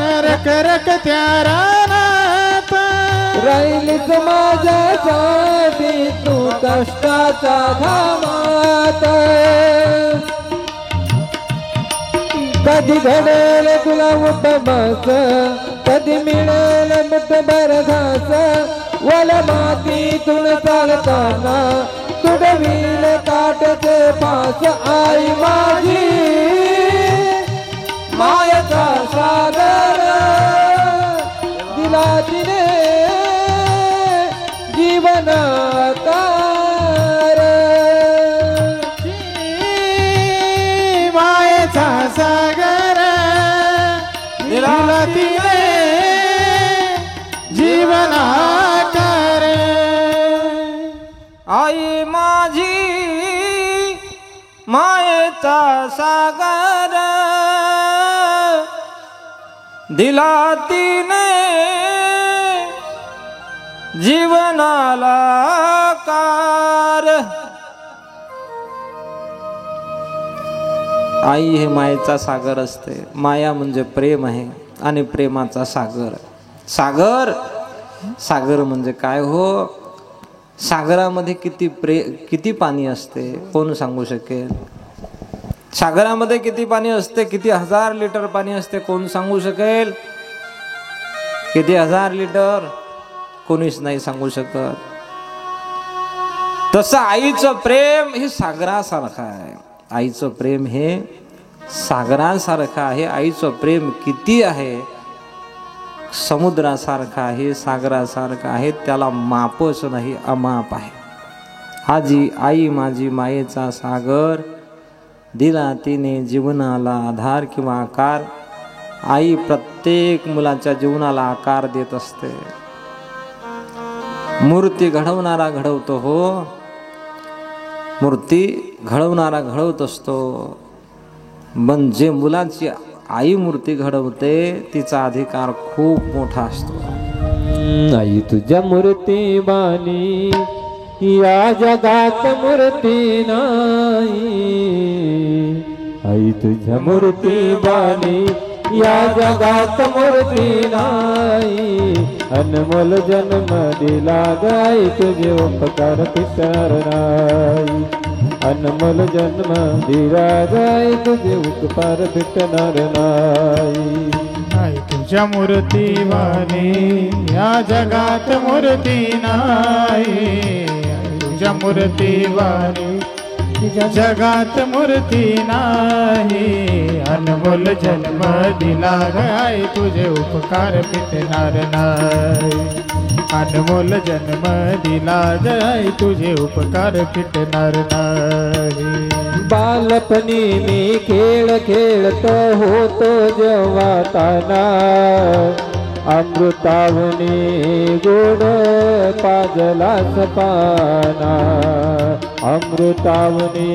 नरक रखत्या रानात. राहिलीच माझ्यासाठी तू कष्टाच्या घामात. कधी घडेल तुला उठबस, कधी मिळेल मुठभर घास. वला मातीतून चालताना तुडवील काटचे फास. आई माझी मायेचा सागर दिला तिने जीवनाकार. मायेचा सागर दिला तिने जीवनाकार. आई माझी मायेचा सागर दिला तिने जीवनाला कार. आई हे मायेचा सागर असते. माया म्हणजे प्रेम आहे आणि प्रेमाचा सागर. सागर सागर म्हणजे काय हो? सागरामध्ये किती पाणी असते कोण सांगू शकेल? सागरामध्ये किती पाणी असते? किती हजार लिटर पाणी असते कोण सांगू शकेल? किती हजार लिटर? कोणीच नाही सांगू शकत. तसं आईचं प्रेम हे सागरासारखं आहे. आईचं प्रेम हे सागरासारखं आहे. आईचं प्रेम किती आहे? समुद्रासारखा आहे, सागरासारखा आहे. त्याला मापच नाही, अमाप आहे. आई माझी मायेचा सागर दिला तिने जीवनाला आधार किंवा आकार. आई प्रत्येक मुलाच्या जीवनाला आकार देत असते. मूर्ती घडवणारा घडवतो हो, मूर्ती घडवणारा घडवत असतो, पण जे मुलाची आई मूर्ती घडवते तिचा अधिकार खूप मोठा असतो. आई तुझ्या मूर्ती बानी या जगात मूर्ती नाही. आई तुझ्या मूर्ती बानी या जगात मूर्ती नाही. अनमोल जन्म दिला गाई तुझे उपकार फिटणार नाही. अनमोल जन्म दिला गाई तुझे उपकार फिटणार नाही. आई तुझ्या मूर्ती वाणी या जगात मूर्ती नाही. आई तुझ्या मूर्ती वाणी या जगात मूर्ती नाही. अनमोल जन्म दिला गाय तुझे उपकार फिटणार नाही. अनमोल जन्म दिला गाय तुझे उपकार फिटणार नाही. बालपणी मी खेळ खेळतो होतो जेव्हा ताना. अमृतावनी गोड पाजला सपाना. अमृतावनी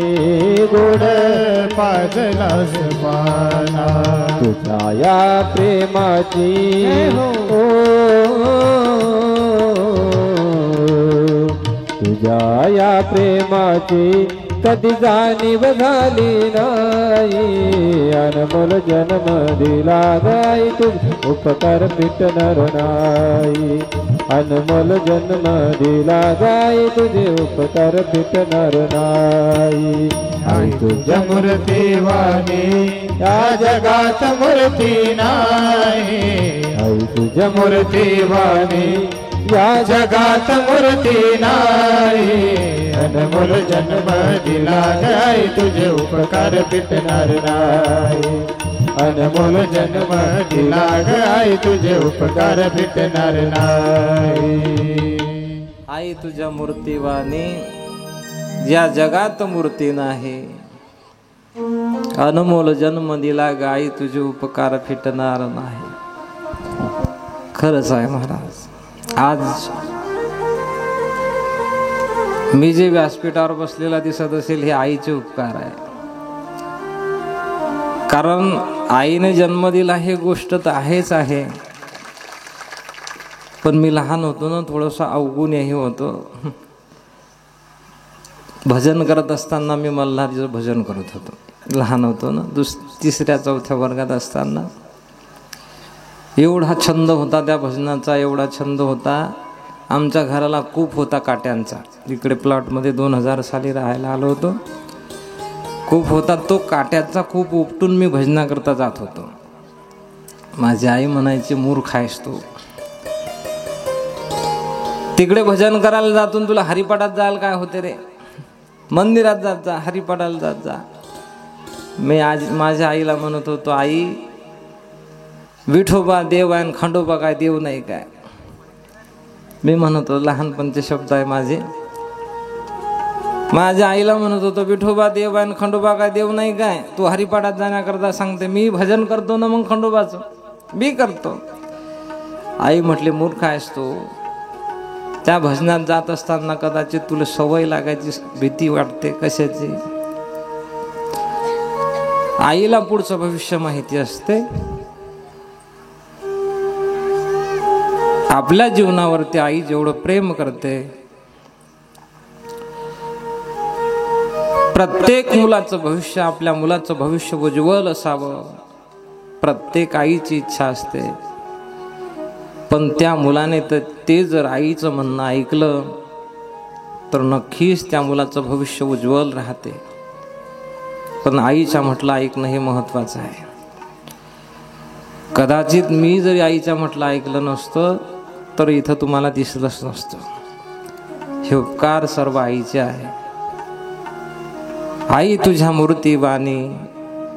गोड पाजला सपाना. तुझ्या या प्रेमाची ओ, तुझ्या या प्रेमाची कधी जाणीव झाली नाही. अनमोल जन्म दिला गाई तुझे उपकार फिटणार नाही. अनमोल जन्म दिला गाई तुझे उपकार फिटणार नाही. आई तुझ्या मूर्ती वाणी या जगात मूर्ती नाही. आई तुझ्या मूर्ती वाणी या जगात मूर्ती नाही. अनमोल जन्म दिला गाय तुझे उपकार फिटणार नाही. अनमोल जन्म दिला गाय तुझे उपकार फिटणार नाही. आई तुझ्या मूर्तीवाणी या जगात मूर्ती नाही. अनमोल जन्म दिला गाई तुझे उपकार फिटणार नाही. खरंच आहे महाराज. आज मी जे व्यासपीठावर बसलेला दिसत असेल हे आईचे उपकार आहे. कारण आईने जन्म दिला हे गोष्ट तर आहेच आहे, पण मी लहान होतो ना, थोडंसं अवगुणही होतो. भजन करत असताना मी मल्हारीचं भजन करत होतो. लहान होतो ना, तिसऱ्या चौथ्या वर्गात असताना एवढा छंद होता त्या भजनाचा, एवढा छंद होता. आमच्या घराला कूप होता काट्यांचा. इकडे प्लॉटमध्ये 2000 साली राहायला आलो होतो. कूप होता, तो काट्याचा कूप उपटून मी भजनाकरता जात होतो. माझी आई म्हणायची मूर्ख आहेस तू, तिकडे भजन करायला जातून तुला हरिपाठात जायला काय होते रे, मंदिरात जात जा, हरिपाठाला जात जा. मी आज माझ्या आईला म्हणत होतो, आई विठोबा देव आहे, खंडोबा काय देव नाही काय. मी म्हणत होतो, लहानपणचे शब्द आहे माझे. माझ्या आईला म्हणत होतो, विठोबा देव आहे, खंडोबा काय देव नाही काय. तू हरिपाठात जाण्याकरता सांगते, मी भजन करतो ना, मग खंडोबाचं मी करतो. आई म्हटले, मूर्ख आहेस तू. त्या भजनात जात असताना कदाचित तुला सवय लागायची भीती वाटते कशाची. आईला पुढचं भविष्य माहिती असते. आपल्या जीवनावरती आई जेवढं प्रेम करते, प्रत्येक मुलाचं भविष्य, आपल्या मुलाचं भविष्य उज्ज्वल असावं, प्रत्येक आईची इच्छा असते. पण त्या मुलाने तर ते जर आईचं म्हणणं ऐकलं तर नक्कीच त्या मुलाचं भविष्य उज्ज्वल राहते. पण आईच्या म्हटलं ऐकणं हे महत्त्वाचं आहे. कदाचित मी जरी आईच्या म्हटलं ऐकलं नसतं तर इथं तुम्हाला दिसलंच नसतं. हे उपकार सर्व आईचे आहे. आई तुझ्या मूर्ती वाणी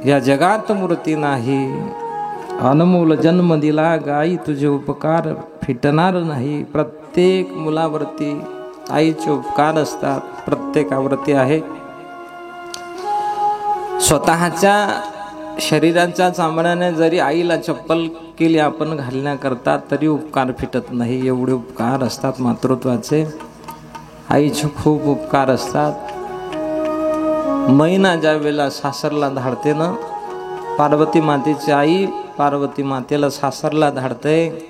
या जगात मूर्ती नाही. अनमोल जन्म दिला गाई तुझे उपकार फिटणार नाही. प्रत्येक मुलावरती आईचे उपकार असतात, प्रत्येकावरती आहे. स्वतःच्या शरीराच्या चामड्याने जरी आईला चप्पल केली आपण घालण्याकरता तरी उपकार फिटत नाही, एवढे उपकार असतात मातृत्वाचे. आईचे खूप उपकार असतात. मैना ज्या वेळेला सासरला धाडते ना, पार्वती मातेची आई पार्वती मातेला सासरला धाडते.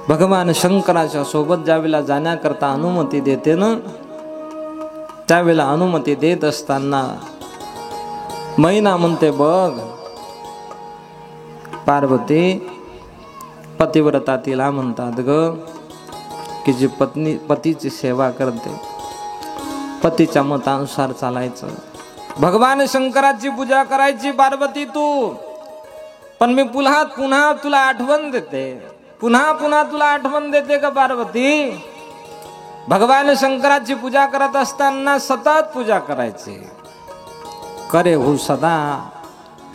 भगवान शंकराच्या सोबत ज्या वेळेला जाण्याकरता अनुमती देते ना, त्यावेळेला अनुमती देत असताना मैना म्हणते, बघ पार्वती, पतिव्रता तिला म्हणतात ग की जी पत्नी पतीची सेवा करते, पतीच्या मतानुसार चालायचं. भगवान शंकराची पूजा करायची पार्वती तू, पण मी पुन्हा पुन्हा तुला आठवण देते, पुन्हा पुन्हा तुला आठवण देते का पार्वती, भगवान शंकराची पूजा करत असताना सतत पूजा करायची. करे हो सदा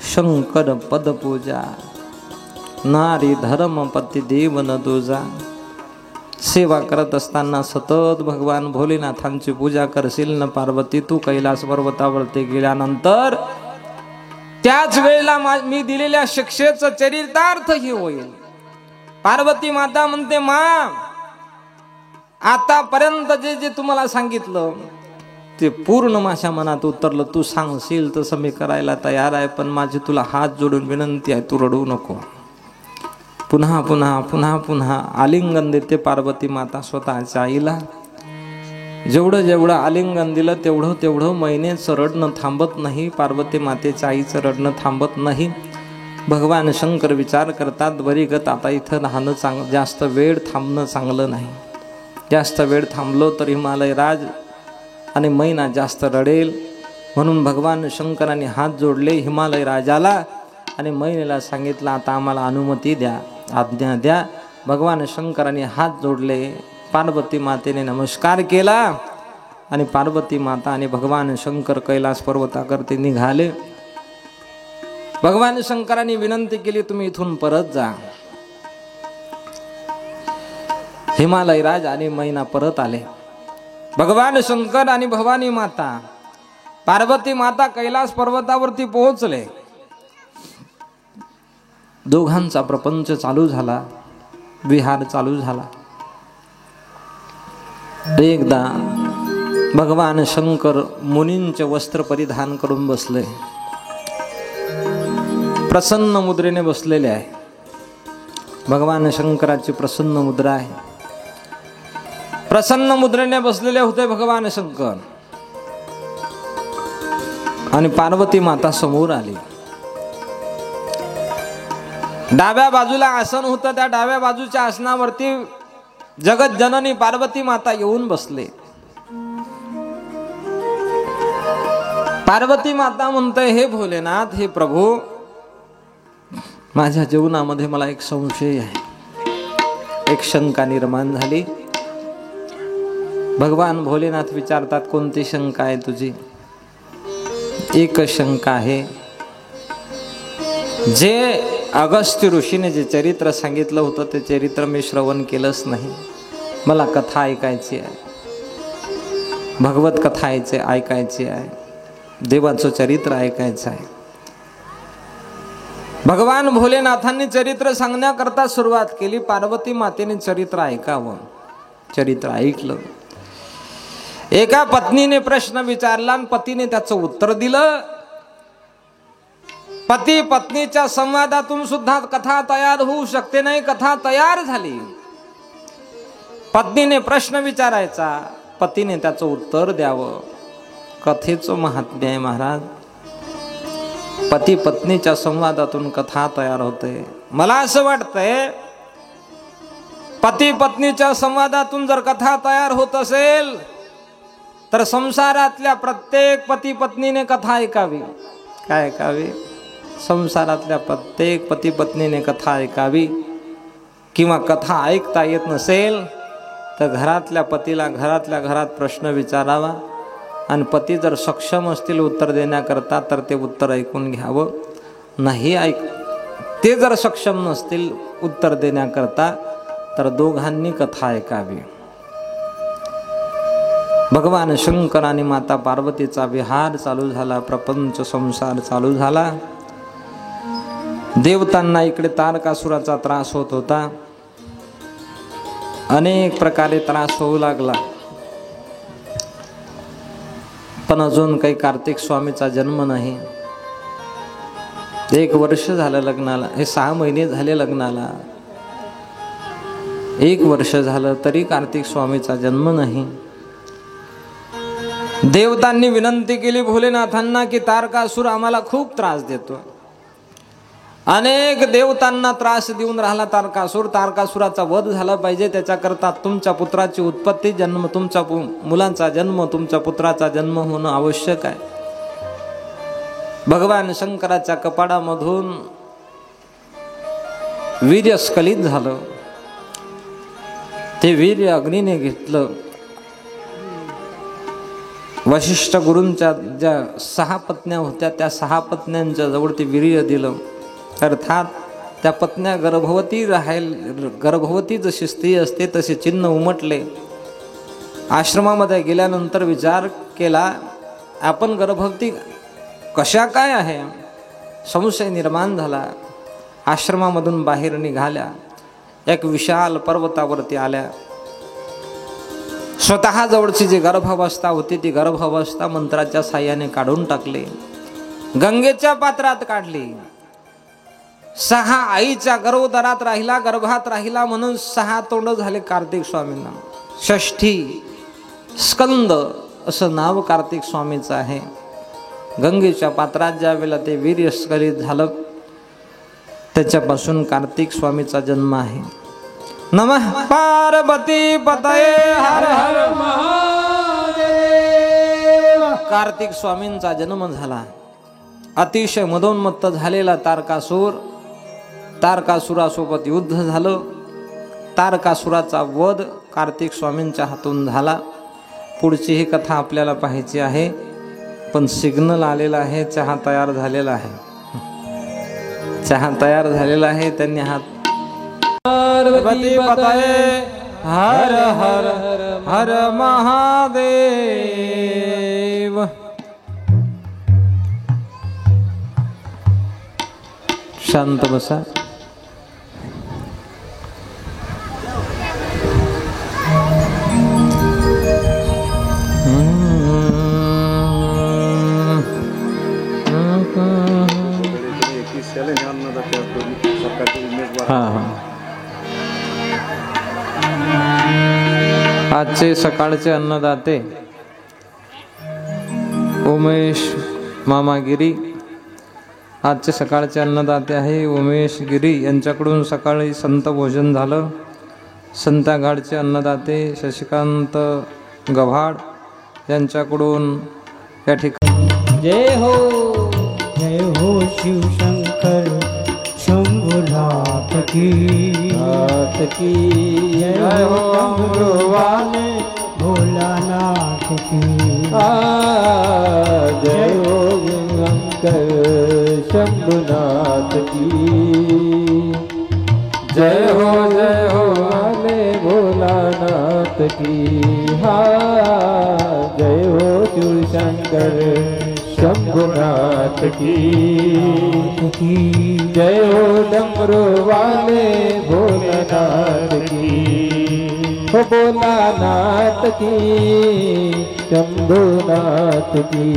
शंकर पद पूजा, नारी धर्म पती देव न तुझा. सेवा करत असताना सतत भगवान भोलेनाथांची पूजा करशील ना पार्वती तू, कैलास पर्वतावरती गेल्यानंतर त्याच वेळेला मी दिलेल्या शिक्षेचं चरितार्थ ही होईल. पार्वती माता म्हणते, मा आतापर्यंत जे जे तुम्हाला सांगितलं ते पूर्ण माझ्या मनात उतरलं. तू सांगशील तसं मी करायला तयार आहे, पण माझी तुला हात जोडून विनंती आहे, तू रडू नको. पुन्हा पुन्हा पुन्हा पुन्हा आलिंगन देते पार्वती माता स्वतःच्या आईला. जेवढं जेवढं आलिंगन दिलं तेवढं तेवढं महिनेचं रडणं थांबत नाही, पार्वती मातेच्या आईचं रडणं थांबत नाही. भगवान शंकर विचार करतात, बरी गत आता इथं राहणं जास्त वेळ थांबणं चांगलं नाही. जास्त वेळ थांबलो तर हिमालय राज आणि मैना जास्त रडेल. म्हणून भगवान शंकरांनी हात जोडले हिमालय राजाला आणि मैनेला सांगितलं, आता आम्हाला अनुमती द्या, आज्ञा द्या. भगवान शंकरांनी हात जोडले, पार्वती मातेने नमस्कार केला आणि पार्वती माता आणि भगवान शंकर कैलास पर्वताकरती निघाले. भगवान शंकरांनी विनंती केली, तुम्ही इथून परत जा. हिमालय राज आणि मैना परत आले. भगवान शंकर आणि भवानी माता, पार्वती माता कैलास पर्वतावरती पोहोचले. दोघांचा प्रपंच चालू झाला, विहार चालू झाला. एकदा भगवान शंकर मुनींचे वस्त्र परिधान करून बसले, प्रसन्न मुद्रेने बसलेले आहे. भगवान शंकराची प्रसन्न मुद्रा आहे. प्रसन्न मुद्रेने बसलेले होते भगवान शंकर आणि पार्वती माता समोर आली. डाव्या बाजूला आसन होतं, त्या डाव्या बाजूच्या आसनावरती जगत जननी पार्वती माता येऊन बसले. पार्वती माता म्हणते, हे भोलेनाथ, हे प्रभू, माझ्या जीवनामध्ये मला एक संशय आहे, एक शंका निर्माण झाली. भगवान भोलेनाथ विचारतात, कोणती शंका आहे तुझी? एक शंका आहे, जे अगस्त्य ऋषीने जे चरित्र सांगितलं होतं ते चरित्र मी श्रवण केलंच नाही. मला कथा ऐकायची आहे, भगवत कथा ऐकायची आहे, देवाचं चरित्र ऐकायचं आहे. भगवान भोलेनाथांनी चरित्र सांगण्याकरता सुरुवात केली. पार्वती मातेने चरित्र ऐकावं. चरित्र ऐकलं. एका पत्नीने प्रश्न विचारला आणि पतीने त्याचं उत्तर दिलं. पती पत्नीच्या संवादातून सुद्धा कथा तयार होऊ शकते नाही, कथा तयार झाली. पत्नीने प्रश्न विचारायचा, पतीने त्याचं उत्तर द्यावं. कथेचं महात्म्य आहे महाराज. पती पत्नीच्या संवादातून कथा तयार होते. मला असं वाटतंय, पती पत्नीच्या संवादातून जर कथा तयार होत असेल तर संसारातल्या प्रत्येक पती पत्नीने कथा ऐकावी. काय ऐकावी? संसारातल्या प्रत्येक पती पत्नीने कथा ऐकावी. किंवा कथा ऐकता येत नसेल तर घरातल्या पतीला घरातल्या घरात प्रश्न विचारावा आणि पती जर सक्षम असतील उत्तर देण्याकरता तर ते उत्तर ऐकून घ्यावं. नाही ते जर सक्षम नसतील उत्तर देण्याकरता तर दोघांनी कथा ऐकावी. भगवान शंकर आणि माता पार्वतीचा विहार चालू झाला, प्रपंच संसार चालू झाला. देवतांना इकडे तारकासुराचा त्रास होत होता, अनेक प्रकारे त्रास होऊ लागला. पण अजून काही कार्तिक स्वामीचा जन्म नाही. 1 वर्ष झालं लग्नाला, हे 6 महिने झाले लग्नाला, 1 वर्ष झालं तरी कार्तिक स्वामीचा जन्म नाही. देवतांनी विनंती केली भोलेनाथांना की तारकासुर आम्हाला खूप त्रास देतो. अनेक देवतांना त्रास देऊन राहिला तारकासुर. तारकासुराचा वध झाला पाहिजे, त्याच्याकरता तुमच्या पुत्राची उत्पत्ती, जन्म, तुमच्या मुलांचा जन्म, तुमच्या पुत्राचा जन्म होणं आवश्यक आहे. भगवान शंकराच्या कपाडामधून वीर्य स्खलित झालं. ते वीर्य अग्नीने घेतलं. वशिष्ठ गुरूंच्या ज्या 6 पत्न्या होत्या, त्या 6 पत्न्यांच्या जवळ ते वीर्य दिलं. अर्थात त्या पत्न्या गर्भवती जशी स्त्री असते तसे चिन्ह उमटले. आश्रमामध्ये गेल्यानंतर विचार केला, आपण गर्भवती कशा काय आहे, संशय निर्माण झाला. आश्रमामधून बाहेर निघाल्या, एक विशाल पर्वतावरती आल्या. स्वतः जवळची जी गर्भावस्था होती ती गर्भावस्था मंत्राच्या साह्याने काढून टाकली, गंगेच्या पात्रात काढली. 6 आईच्या गर्भोदरात राहिला, गर्भात राहिला म्हणून 6 तोंड झाले कार्तिक स्वामींना. षष्ठी स्कंद असं नाव कार्तिक स्वामीचं आहे. गंगेच्या पात्रात ज्या वेळेला ते वीर्य स्खलित झालं, त्याच्यापासून कार्तिक स्वामीचा जन्म आहे. नमः पार्वती पतये हर हर महादेव. कार्तिक स्वामींचा जन्म झाला. अतिशय मदोन्मत्त झालेला तारकासुरासोबत युद्ध झालं. तारकासुराचा वध कार्तिक स्वामींच्या हातून झाला. पुढची ही कथा आपल्याला पाहायची आहे, पण सिग्नल आलेला आहे, चहा तयार झालेला आहे. चहा तयार झालेला आहे. त्यांनी हात पार्वती पतये हर हर हर महादेव. शांत बसा. आजचे सकाळचे अन्नदाते उमेश मामा गिरी. आजचे सकाळचे अन्नदाते आहे उमेश गिरी. यांच्याकडून सकाळी संत भोजन झालं. संताघाटचे अन्नदाते शशिकांत गव्हाड यांच्याकडून या ठिकाणी जय हो शिवशंकर शंभुनाथ की जय हो वाले भोलानाथ की जय हो शंकर शंभुनाथ की जय हो वाले भोलानाथ की. जय हो शिवशंकर शंभुनाथ की जय हो डमरू वाले भोलेनाथ की. हो भोलानाथ की शंभुनाथ की.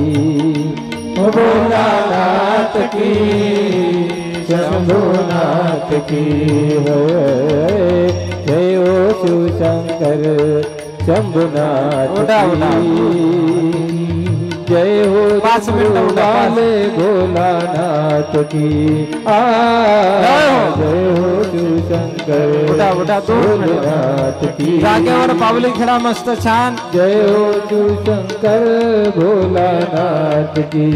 हो भोलानाथ की शंभुनाथ की. जय हो शिवशंकर शंभुनाथ की. जय हो 5 मिनट वाले भोलानाथ की. जय हो शिवशंकर भोलेनाथ की. जागेवर पावली खेळा मस्त छान. जय हो शिवशंकर भोलानाथ की.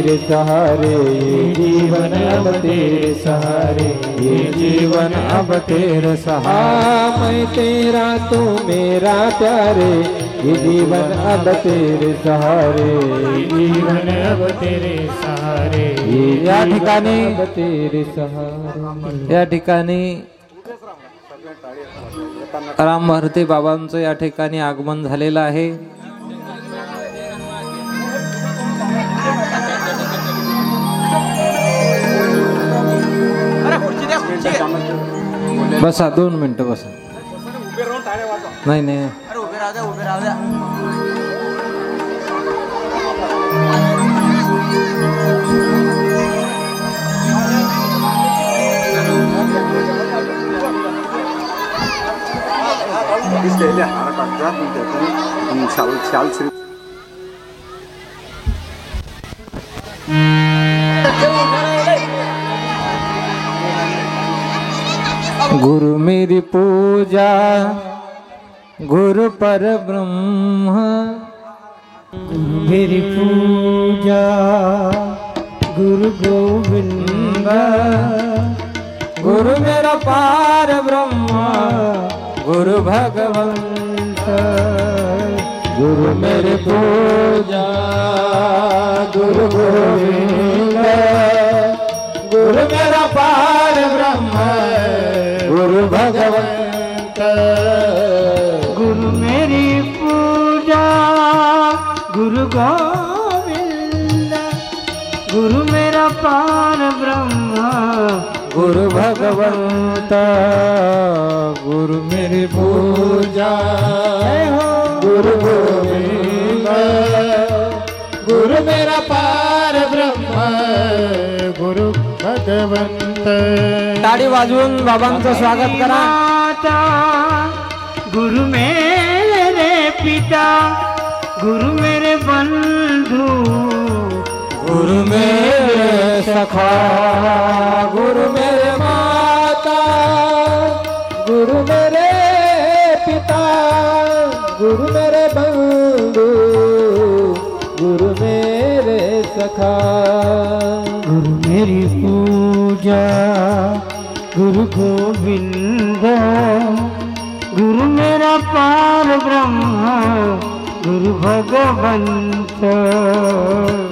तेरे सहारे, ये जीवन अब तेरे सहारे, ये जीवन अब तेरे सहारे। मैं तेरा तू मेरा प्यारे, ये जीवन अब तेरे सहारे, ये जीवन अब तेरे सहारे, या ठिकाणी अब तेरे सहारे। या ठिकाणी राम भारती बाबांचं या ठिकाणी आगमन झालेलं आहे। बसा 2 मिनिटं बसा। नाही नाही गुरु मेरी पूजा गुरु पर ब्रह्म, मेरी पूजा गुरु गोविंद, गुरु मेरा पार ब्रह्म गुरु भगवंत। गुरु मेरी पूजा गुरु गोविंद, गुरु मेरा पार ब्रह्म गुरु भगवंत। गुरु मेरी पूजा गुरु गोविंद, गुरु मेरा पार ब्रह्म गुरु भगवंत। गुरु मेरी पूजा गुरु गोविंद, गुरु मेरा पार ब्रह्म गुरु भगवंत। टाळी वाजवून बाबांचं स्वागत करा। माता गुरु मेरे पिता, गुरु मेरे बंधु, गुरु मेरे सखा, गुरु मेरे माता, गुरु मेरे पिता, गुरु मेरे बंधु, गुरु मेरे सखा। गुरु मेरी पूजा गुरु गोविंद, गुरु मेरा पार ब्रह्म गुरु भगवंत।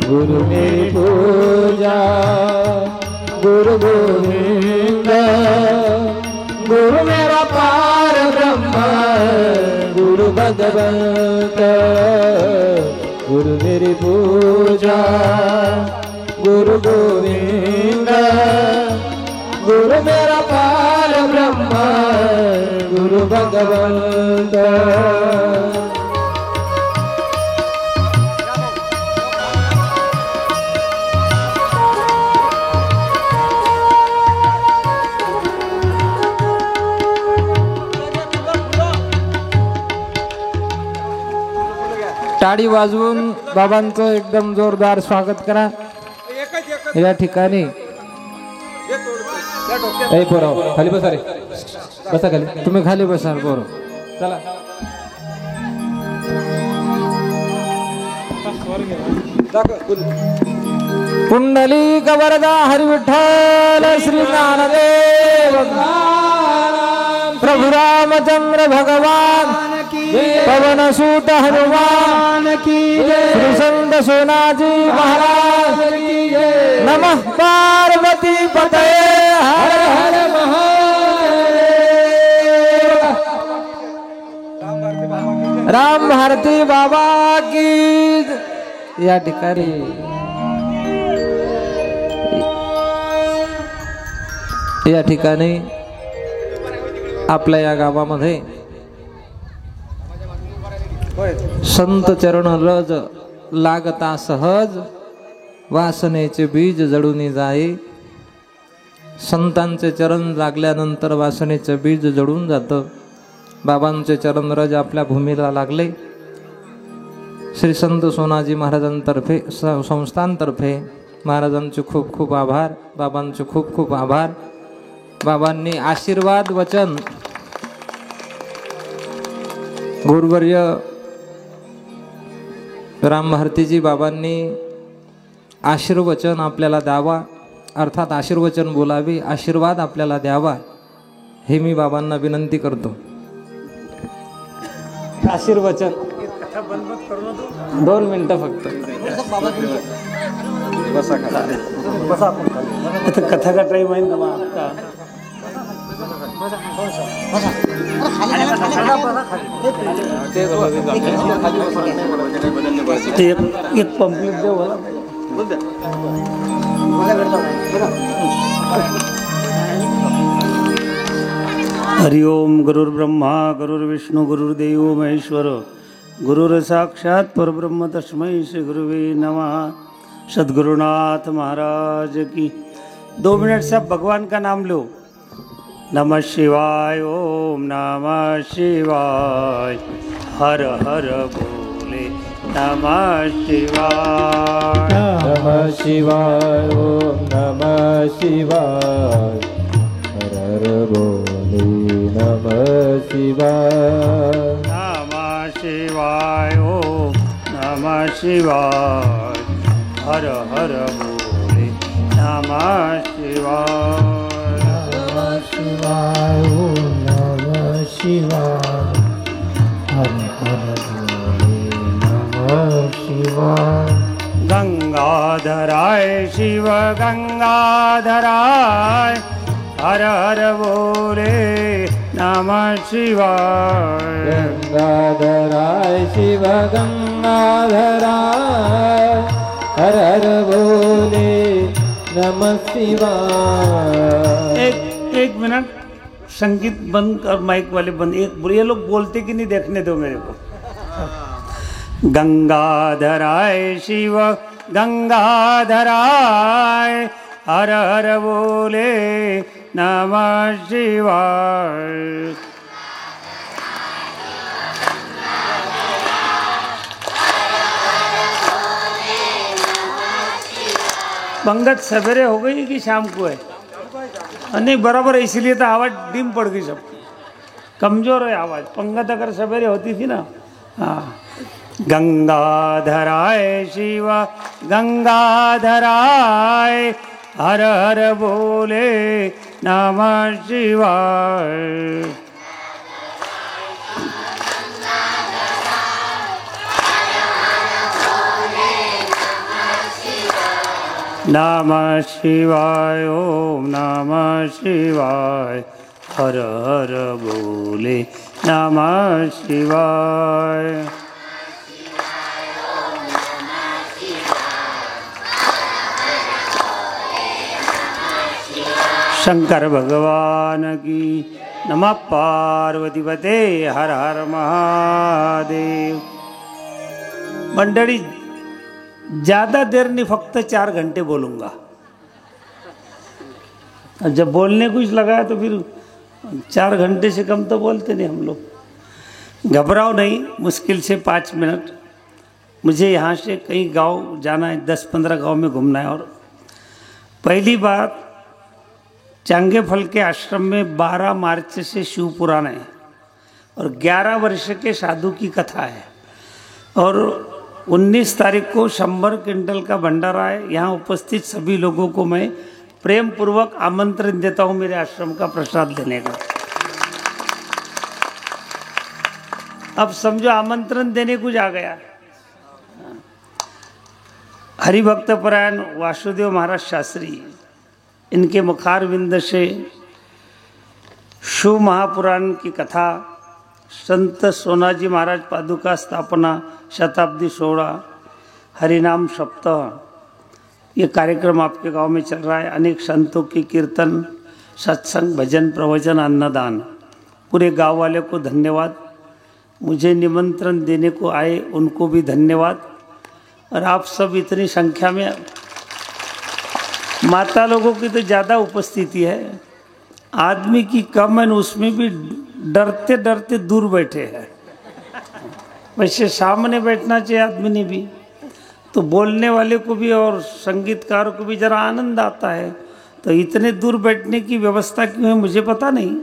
गुरु मेरी पूजा गुरु गोविंद, गुरु मेरा पार ब्रह्म गुरु भगवंत। गुरु मेरी पूजा गुरु गोविंद, गुरु मेरा पार ब्रह्म गुरु भगवंत। टाळी वाजवून बाबांचं एकदम जोरदार स्वागत करा। या ठिकाणी ए पोराव खाली बसा रे, बसा खाली। तुम्ही खाली बसा पोरं। चला पुंडलिक वरदा हरि विठ्ठल श्री ज्ञानदेव प्रभु रामचंद्र भगवान पवन सूत हनुमान की श्री संत सोनाजी महाराज नमः पार्वती पतये हर हर महादेव। राम भारती बाबा की या ठिकाणी या ठिकाणी आपल्या या गावामध्ये संत चरण रज लागता सहज वासनेचे बीज जडून जाई। संतांचे चरण लागल्यानंतर वासनेचे बीज जडून जातं। बाबांचे चरण रज आपल्या भूमीला लागले। श्री संत सोनाजी महाराजांतर्फे संस्थांतर्फे महाराजांचे खूप खूप आभार, बाबांचे खूप खूप आभार। बाबांनी आशीर्वाद वचन गुरुवर्य राम भारतीजी बाबांनी आशीर्वचन आपल्याला द्यावा, अर्थात आशीर्वचन बोलावे, आशीर्वाद आपल्याला द्यावा, हे मी बाबांना विनंती करतो. आशीर्वचन 2 मिनिटं फक्त. कथा का टाइम आहे ना. एक पंपलेट देऊ मला. हरिओम. गुरुर्ब्रह्मा गुरुर्विष्णू गुरुर्देव महेश्वर, गुरुर साक्षात परब्रह्म तस्मै श्री गुरुवे नमः. सद्गुरुनाथ महाराज की. 2 मिनट से आप भगवान का नाम लो. नमः शिवाय. ओम नमः शिवाय. हर हर बोले नमः शिवाय. नमः शिवाय. ओम नमः शिवाय. हर हर बोले नमः शिवाय. नमः शिवाय. ओम नमः शिवाय. हर हर बोले नमः शिवाय. नमः शिवाय. ओम नमः शिवाय. हर हर बोले नमः शिवाय. गंगाधराय शिव गंगाधराय. हर हर बोले नमः शिवाय. गंगाधराय शिव गंगाधराय. हर हर बोले नमः शिवाय. एक मिनट, संगीत बंद और माइक वाले बंद. ये लोग बोलते कि नहीं देखने दो मेरे को. गंगाधराय शिव गंगाधराय. हर हर बोले नमः शिवाय. पंगत सवेरे हो गई कि शाम को है? नहीं बराबर है, इसलिए तो आवाज़ डिम पड़ गई, सब कमज़ोर है आवाज़. पंगत अगर सवेरे होती थी ना. हाँ. गंगाधराय शिव गंगाधराय. हर हर बोले नमः शिवाय. नमः शिवाय. ओम नमः शिवाय. हर हर बोले नमः शिवाय. शंकर भगवान की. नमः पार्वती पते. हर हर महादेव. मंडळी, ज़्यादा देर नहीं, फक्त 4 घंटे बोलूँगा. जब बोलने कुछ लगा तो फिर 4 घंटे से कम तो बोलते नहीं हम लोग. घबराओ नहीं, मुश्किल से 5 मिनट. मुझे यहाँ से कई गांव जाना है, 10-15 गांव में घूमना है. और पहली बात, चांगेफल के आश्रम में 12 मार्च से शिव पुराण है और 11 वर्ष के साधु की कथा है. और 19 तारीख को 100 क्विंटल का भंडारा है. यहाँ उपस्थित सभी लोगों को मैं प्रेम पूर्वक आमंत्रण देता हूँ मेरे आश्रम का प्रसाद देने का. अब समझो आमंत्रण देने कुछ आ गया. हरिभक्त परायण वासुदेव महाराज शास्त्री, इनके मुखारविंद से शिव महापुराण की कथा, संत सोनाजी महाराज पादुका स्थापना शताब्दी 16, हरिनाम सप्ताह, ये कार्यक्रम आपके गांव में चल रहा है. अनेक संतों की कीर्तन, सत्संग, भजन, प्रवचन, अन्नदान. पूरे गांव वाले को धन्यवाद. मुझे निमंत्रण देने को आए उनको भी धन्यवाद. और आप सब इतनी संख्या में, माता लोगों की तो ज़्यादा उपस्थिति है, आदमी की कम है, उसमें भी डरते डरते दूर बैठे हैं. वैसे सामने बैठना चाहिए आदमी ने भी, तो बोलने वाले को भी और संगीतकार को भी जरा आनंद आता है. तो इतने दूर बैठने की व्यवस्था क्यों है मुझे पता नहीं,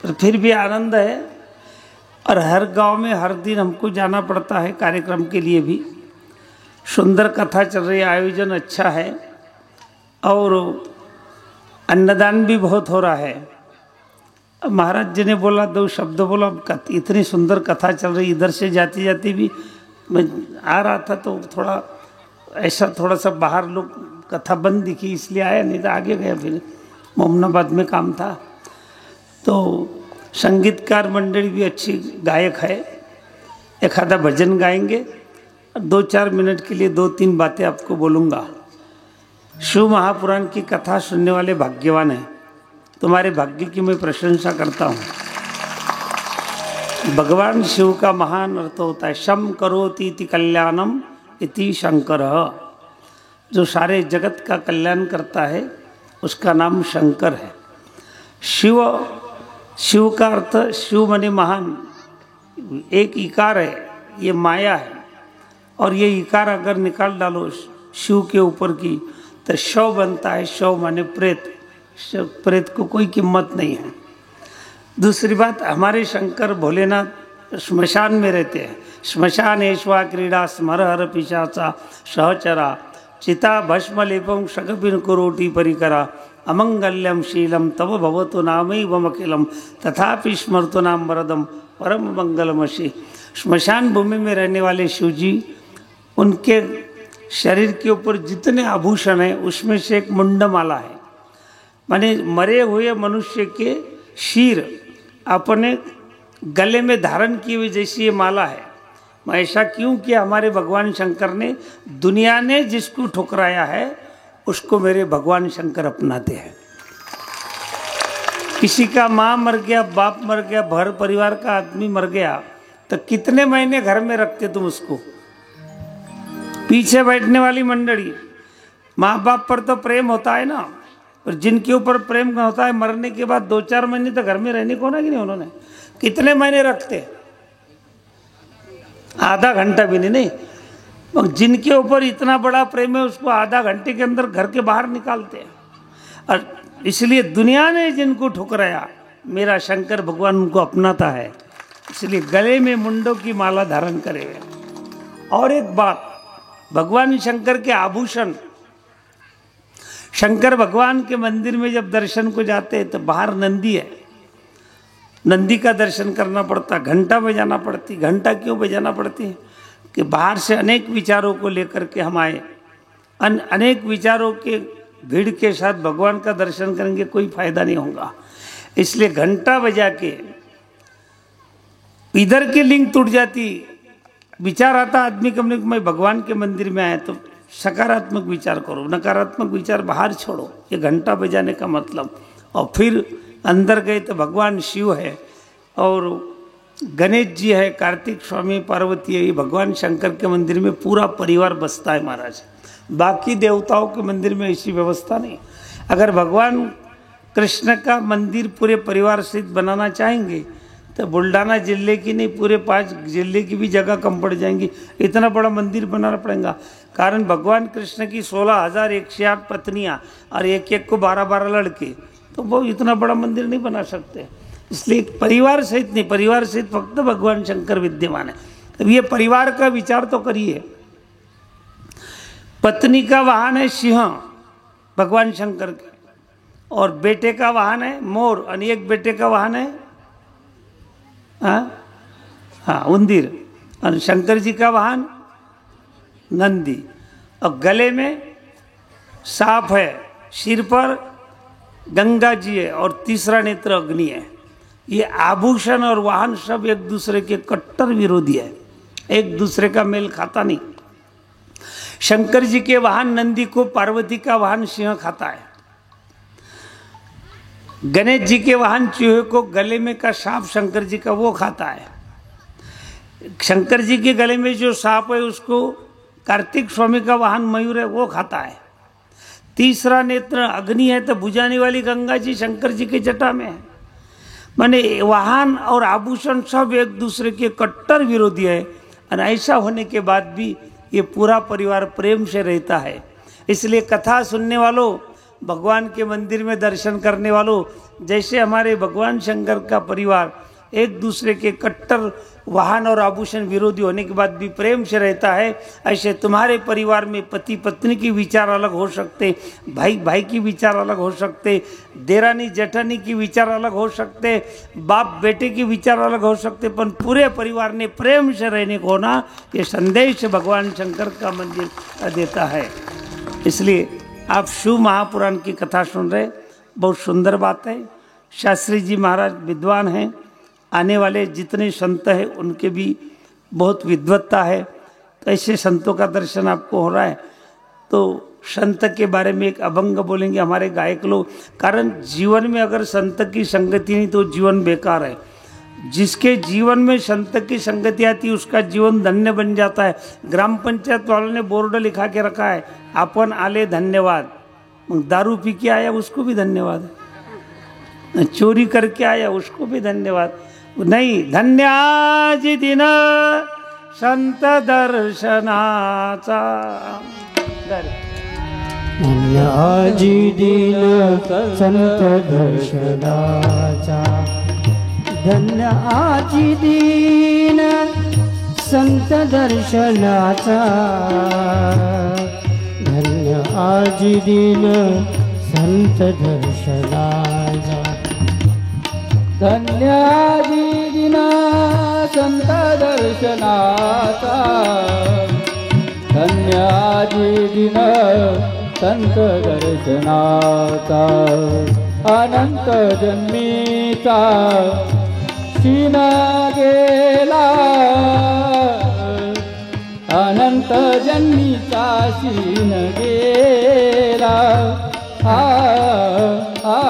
पर फिर भी आनंद है. और हर गांव में हर दिन हमको जाना पड़ता है कार्यक्रम के लिए भी. सुंदर कथा चल रही है, आयोजन अच्छा है और अन्नदान भी बहुत हो रहा है। अब महाराज जी ने बोला, 2 शब्द बोला, इतनी सुंदर कथा चल रही, इधर से जाती जाती भी मैं आ रहा था तो थोड़ा ऐसा थोड़ा सा बाहर लोग कथा बंद दिखी, इसलिए आया, नहीं तो आगे गया, फिर मोमनाबाद में काम था। तो संगीतकार मंडली भी अच्छी गायक है, एक आधा भजन गाएंगे, 2-4 मिनट के लिए 2-3 बातें आपको बोलूँगा। शिव महापुराण की कथा सुनने वाले भाग्यवान हैं, तुम्हारे भाग्य की मैं प्रशंसा करता हूँ। भगवान शिव का महान अर्थ होता है शम करोति इति कल्याणम इति शंकर। जो सारे जगत का कल्याण करता है उसका नाम शंकर है। शिव का अर्थ, शिव माने महान, एक इकार है, ये माया है, और ये इकार अगर निकाल डालो शिव के ऊपर की तो शव बनता है। शव माने प्रेत, प्रेत को कोई कीमत नहीं है। दूसरी बात, हमारे शंकर भोलेनाथ श्मशान में रहते हैं। श्मशानेश्वा क्रीड़ा स्मरहर पिशाचा सहचरा चिता भस्म लेपम शगपिन कुरोटी परिकरा अमंगल्यम शीलम तव भवतु नामैवमखिलम तथापि स्मर्तु नाम वरदम परम मंगलमशि। श्मशान भूमि में रहने वाले शिवजी, उनके शरीर के ऊपर जितने आभूषण हैं उसमें से एक मुंडमाला है, माने मरे हुए मनुष्य के शीर अपने गले में धारण किए हुए जैसी ये माला है। ऐसा क्यों किया हमारे भगवान शंकर ने? दुनिया ने जिसको ठुकराया है उसको मेरे भगवान शंकर अपनाते हैं। किसी का माँ मर गया, बाप मर गया, भर परिवार का आदमी मर गया तो कितने महीने घर में रखते तुम उसको? पीछे बैठने वाली मंडली, माँ बाप पर तो प्रेम होता है ना, और जिनके ऊपर प्रेम का होता है मरने के बाद 2-4 महीने तो घर में रहने को ना कि नहीं, उन्होंने कितने महीने रखते? आधा घंटा भी नहीं। और जिनके ऊपर इतना बड़ा प्रेम है उसको आधा घंटे के अंदर घर के बाहर निकालते हैं। और इसलिए दुनिया ने जिनको ठुकराया मेरा शंकर भगवान उनको अपनाता है, इसलिए गले में मुंडों की माला धारण करे हुए। और एक बात, भगवान शंकर के आभूषण, शंकर भगवान के मंदिर में जब दर्शन को जाते हैं तो बाहर नंदी है, नंदी का दर्शन करना पड़ता, घंटा बजाना पड़ती। घंटा क्यों बजाना पड़ती है? कि बाहर से अनेक विचारों को लेकर के हम आए, अनेक विचारों के भीड़ के साथ भगवान का दर्शन करेंगे, कोई फायदा नहीं होगा। इसलिए घंटा बजा के इधर की लिंक टूट जाती। विचार आता आदमी के मन में, मैं भगवान के मंदिर में आया, तो सकारात्मक विचार करो, नकारात्मक विचार बाहर छोड़ो, ये घंटा बजाने का मतलब। और फिर अंदर गए तो भगवान शिव है और गणेश जी है, कार्तिक स्वामी, पार्वती है। ये भगवान शंकर के मंदिर में पूरा परिवार बसता है महाराज। बाकी देवताओं के मंदिर में ऐसी व्यवस्था नहीं। अगर भगवान कृष्ण का मंदिर पूरे परिवार सहित बनाना चाहेंगे तो बुल्डाना जिले की नहीं, पूरे 5 जिले की भी जगह कम पड़ जाएंगी। इतना बड़ा मंदिर बनाना पड़ेगा। कारण भगवान कृष्ण की 16,108 पत्नियां और एक को 12-12 लड़के, तो वो इतना बड़ा मंदिर नहीं बना सकते। इसलिए परिवार सहित नहीं, परिवार सहित फक्त भगवान शंकर विद्यमान है। तो ये परिवार का विचार तो करिए। पत्नी का वाहन है सिंह भगवान शंकर के, और बेटे का वाहन है मोर, और एक बेटे का वाहन है उंदीर, और शंकर जी का वाहन नंदी, और गले में सांप है, सिर पर गंगा जी है, और तीसरा नेत्र अग्नि है। ये आभूषण और वाहन सब एक दूसरे के कट्टर विरोधी है, एक दूसरे का मेल खाता नहीं। शंकर जी के वाहन नंदी को पार्वती का वाहन सिंह खाता है। गणेश जी के वाहन चूहे को गले में का सांप शंकर जी का वो खाता है। शंकर जी के गले में जो सांप है उसको कार्तिक स्वामी का वाहन मयूर है वो खाता है। तीसरा नेत्र अग्नि है, तो बुझाने वाली गंगा जी शंकर जी के जटा में है। माने वाहन और आभूषण सब एक दूसरे के कट्टर विरोधी है, और ऐसा होने के बाद भी ये पूरा परिवार प्रेम से रहता है। इसलिए कथा सुनने वालों, भगवान के मंदिर में दर्शन करने वालों, जैसे हमारे भगवान शंकर का परिवार एक दूसरे के कट्टर वाहन और आभूषण विरोधी होने के बाद भी प्रेम से रहता है, ऐसे तुम्हारे परिवार में पति पत्नी की विचार अलग हो सकते, भाई भाई की विचार अलग हो सकते, देरानी जेठानी की विचार अलग हो सकते, बाप बेटे की विचार अलग हो सकते, पर पूरे परिवार ने प्रेम से रहने को ना, ये संदेश भगवान शंकर का मंदिर देता है। इसलिए आप शिव महापुराण की कथा सुन रहे, बहुत सुंदर बात है। शास्त्री जी महाराज विद्वान हैं, आने वाले जितने संत हैं उनके भी बहुत विद्वत्ता है, तो ऐसे संतों का दर्शन आपको हो रहा है। तो संत के बारे में एक अभंग बोलेंगे हमारे गायक लोग, कारण जीवन में अगर संत की संगति नहीं तो जीवन बेकार है। जिसके जीवन में संत की संगति आती है उसका जीवन धन्य बन जाता है। ग्राम पंचायत वालों ने बोर्ड लिखा के रखा है, अपन आले धन्यवाद। दारू पी के आया उसको भी धन्यवाद, चोरी करके आया उसको भी धन्यवाद नहीं। धन्याजी दिन संत दर्शनाचा, धन्याजी दिन संत दर्शनाचा, धन्य आजी दीन संत दर्शनाचा, धन्य आजी दिन संत दर्शनाचा, धन्याजी दिन संत दर्शनाचा, धन्याजी दिन संत दर्शनाचा, अनंत जन्मीचा शीन गेला, अनंत जन्मीचा शीन गेला, आ आ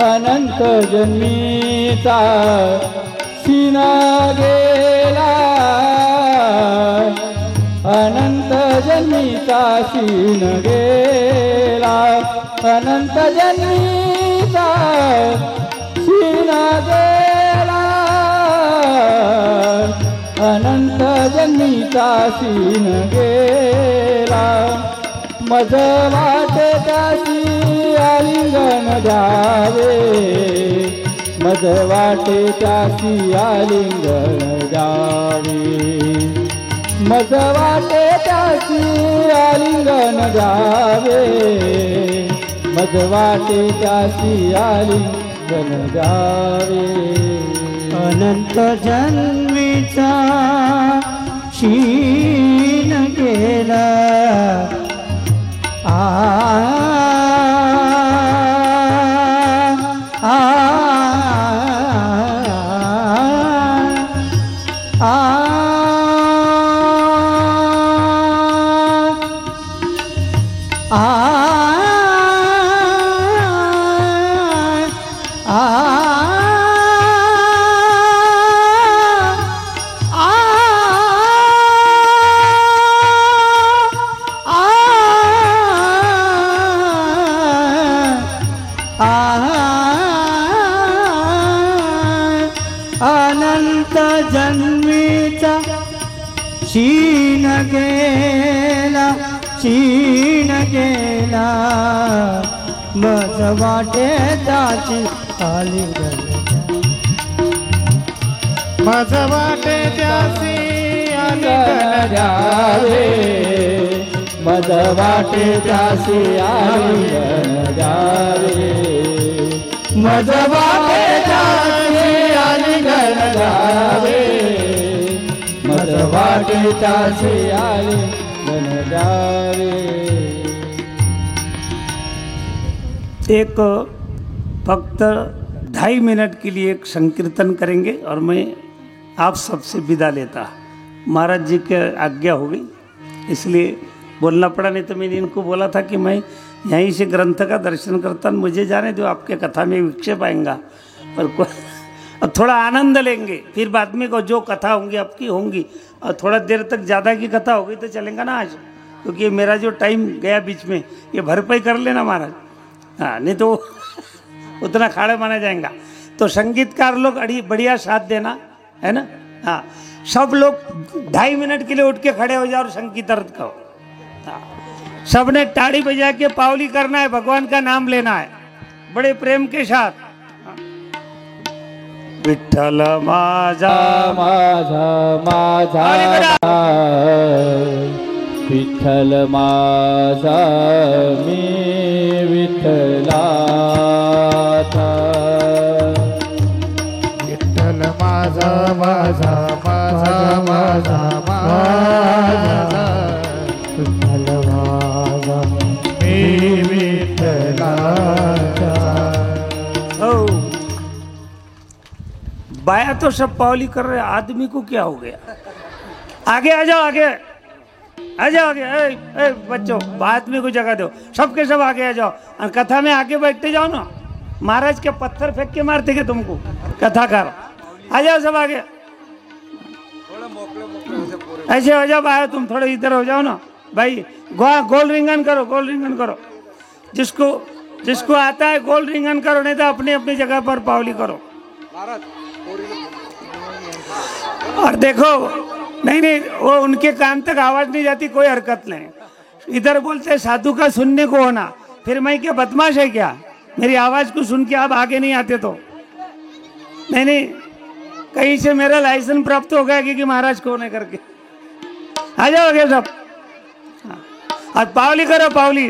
अनंत जन्मीचा शीन गेला, अनंत जन्मीचा शीन गेला, अनंत जन्मीचा शीन गेला, अनंत जन्मीचा शीन गेला, मज वाटे त्यासी आलिंगन द्यावे, मज वाटे त्यासी आलिंगन द्यावे, मज वाटे त्यासी आलिंगन द्यावे, मज वाटे त्यासी आलिंगन द्यावे, अनंत जन्मीचा शीन गेला, आ आ आ अनंत जन्मीचा शीन गेला, शीन गेला, मज वाटे त्याची आलिंगन, मज वाटे त्यासी आलिंगन द्यावे, मज वाटे त्यासी आलिंगन द्यावे, मज वाटे त्यासी आलिंगन द्यावे, विटाचे आले मन द्यावे. एक फक्त 2.5 मिनट के लिए एक संकीर्तन करेंगे और मैं आप सबसे विदा लेता. महाराज जी की आज्ञा हो गई इसलिए बोलना पड़ा, नहीं तो मैंने इनको बोला था कि मैं यहीं से ग्रंथ का दर्शन करता, मुझे जाने दो, आपके कथा में विक्षेप आएगा और अब थोड़ा आनंद लेंगे, फिर बाद में को जो कथा होंगी आपकी होंगी, और थोड़ा देर तक ज़्यादा की कथा होगी तो चलेगा ना आज, क्योंकि ये मेरा जो टाइम गया बीच में ये भरपाई कर लेना महाराज. हाँ, नहीं तो उतना खाड़े माना जाएगा. तो संगीतकार लोग बढ़िया साथ देना है ना. हाँ, सब लोग 2.5 मिनट के लिए उठ के खड़े हो जाओ और संकीर्तन कहो. हाँ, सबने ताड़ी बजा के पावली करना है, भगवान का नाम लेना है बड़े प्रेम के साथ. विठ्ठल माझा माझा माझा विठ्ठल माझा मी विठ्ठलाचा. विठ्ठल माझा माझा माझा माझा माझा विठ्ठल माझा मी विठ्ठलाचा. हो, बाया तो सब पावली कर रहे, आदमी को क्या हो गया. आगे आ जाओ, आगे आ जाओ, आगे. ए बच्चों, आदमी को जगह दो, सबके सब आगे आ जाओ और कथा में आगे बैठते जाओ ना. महाराज के पत्थर फेंक के मारते के तुमको कथाकार. आ जाओ सब आगे, ऐसे हो जाओ. आया तुम थोड़े इधर हो जाओ ना भाई. गोल रिंगन करो, गोल रिंगन करो. जिसको आता है गोल रिंगन करो, नहीं तो अपनी अपनी जगह पर पावली करो. और देखो, नहीं वो उनके कान तक आवाज नहीं जाती, कोई हरकत नहीं. इधर बोलते साधु का सुनने को होना, फिर मैं क्या बदमाश है क्या, मेरी आवाज को सुन के आप आगे नहीं आते तो. नहीं, कहीं से मेरा लाइसेंस प्राप्त हो गया कि महाराज कौन है करके. आ जाओ आगे सब. आज पावली करो, पावली.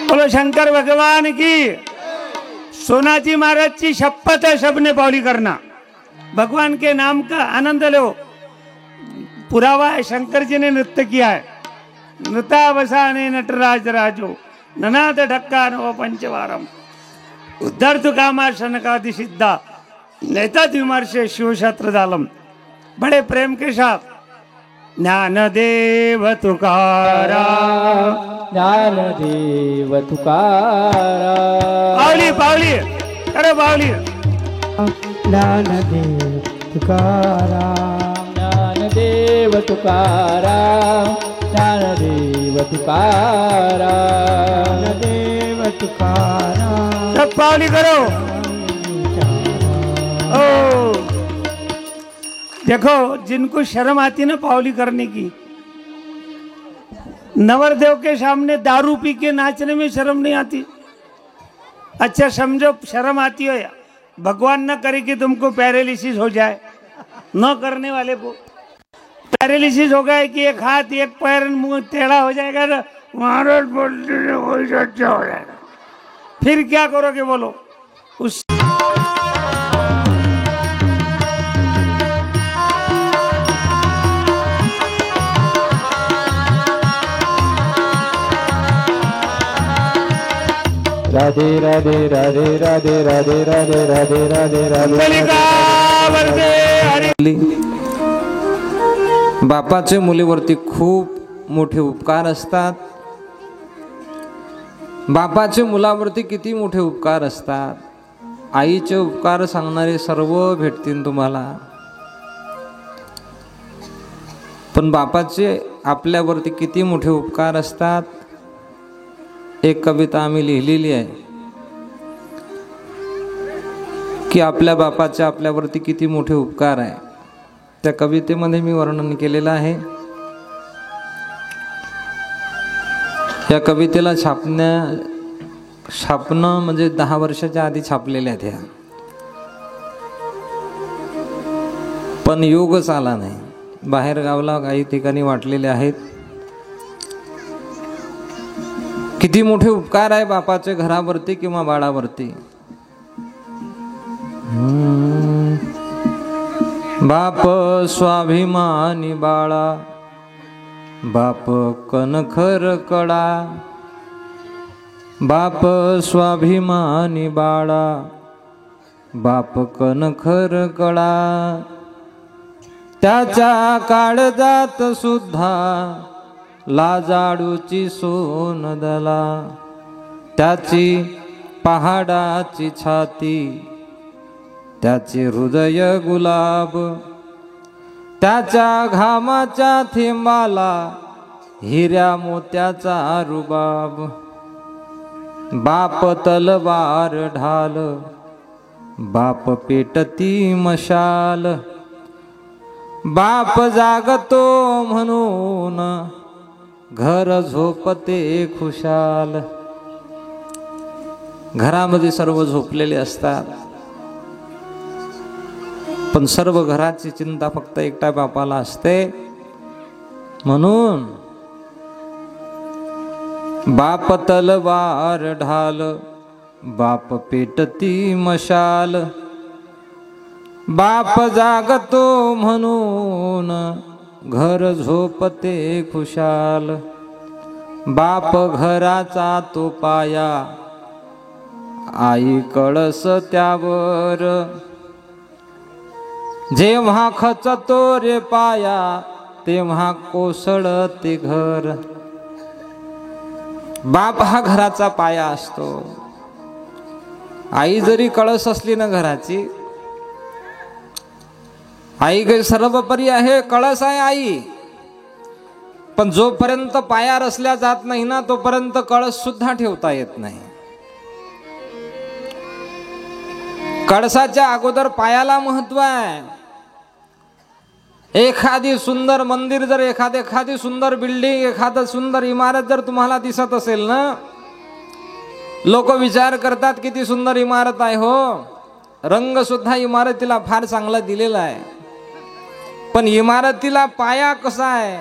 बोलो शंकर भगवान की. सोनाजी महाराज की शपथ है, सबने पावली करना, भगवान के नाम का आनंद लो. पुरावा है, शंकर जी ने नृत्य किया है. नृतावसाने नटराज राजो ननाद ढक्का नो पंचवारम उद्धर्तु कामा शनकादि सिद्धा नेता विमर्शे शिव शत्रदालम. बड़े प्रेम के साथ ज्ञानदेव तुकारा, ज्ञानदेव तुकारा. पावली पावली करो, पावली. ज्ञानदेव तुकाराम, ज्ञानदेव तुकाराम, ज्ञानदेव तुकाराम, ज्ञानदेव तुकाराम. सब पावली करो. ओ देखो, जिनको शर्म आती ना पावली करने की, नवरदेव के सामने दारू पी के नाचने में शर्म नहीं आती. अच्छा समझो शर्म आती हो, या भगवान न करे कि तुमको पैरालिसिस हो जाए, न करने वाले को पैरालिसिस हो गया कि एक हाथ एक पैर मुंह टेढ़ा हो जाएगा तो महाराज बोलते वही अच्छा हो जाएगा. फिर क्या करोगे बोलो. उस राधे राधे राधे राधे राधे राधे राधे राधे राधे. बापाचे मुलीवरती खूप मोठे उपकार असतात. बापाचे मुलावरती किती मोठे उपकार असतात. आईचे उपकार सांगणारे सर्व भेटतील तुम्हाला, पण बापाचे आपल्यावरती किती मोठे उपकार असतात. एक कविता आम्ही लिहिलेली आहे की आपल्या बापाचे आपल्यावरती किती मोठे उपकार आहे. त्या कवितेमध्ये मी वर्णन केलेलं आहे. या कवितेला छापणं म्हणजे 10 वर्षाच्या आधी छापलेल्या आहेत ह्या, पण योगच आला नाही. बाहेर गावला काही ठिकाणी वाटलेले आहेत. किती मोठे उपकार आहे बापाचे घरावरती किंवा बाळावरती. बाप स्वाभिमानी बाळा, बाप कणखर कडा, बाप स्वाभिमानी बाळा, बाप कणखर कडा, त्याच्या काळजात सुद्धा लाजाळूची सोनदला, त्याची पहाडाची छाती, त्याचे हृदय गुलाब, त्याच्या घामाच्या थेंबाला हिऱ्या मोत्याचा रुबाब, बाप तलवार ढाल, बाप पेटती मशाल, बाप जागतो म्हणून घर झोपते खुशाल. घरामध्ये सर्व झोपलेले असतात, पण सर्व घराची चिंता फक्त एकटा बापाला असते. म्हणून बाप तलवार ढाल, बाप पेटती मशाल, बाप जागतो म्हणून घर झोपते खुशाल. बाप घराचा तो पाया, आई कळस त्यावर, जेव्हा खचतो रे पाया तेव्हा कोसळते घर. बाप हा घराचा पाया असतो. आई जरी कळस असली ना घराची, आई काही सर्वोपरी आहे, कळस आहे आई, पण जोपर्यंत पाया रचल्या जात नाही ना तोपर्यंत कळस सुद्धा ठेवता येत नाही. कळसाच्या अगोदर पायाला महत्व आहे. एखादी सुंदर मंदिर जर एखादी सुंदर बिल्डिंग, एखादी सुंदर इमारत जर तुम्हाला दिसत असेल ना, लोक विचार करतात किती सुंदर इमारत आहे हो, रंग सुद्धा इमारतीला फार चांगला दिलेला आहे, पण इमारतीला पाया कसा आहे?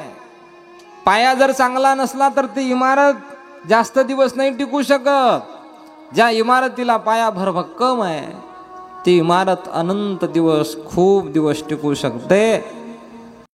पाया जर चांगला नसला तर ती इमारत जास्त दिवस नाही टिकू शकत. ज्या इमारतीला पाया भरभक्कम आहे ती इमारत अनंत दिवस, खूप दिवस टिकू शकते.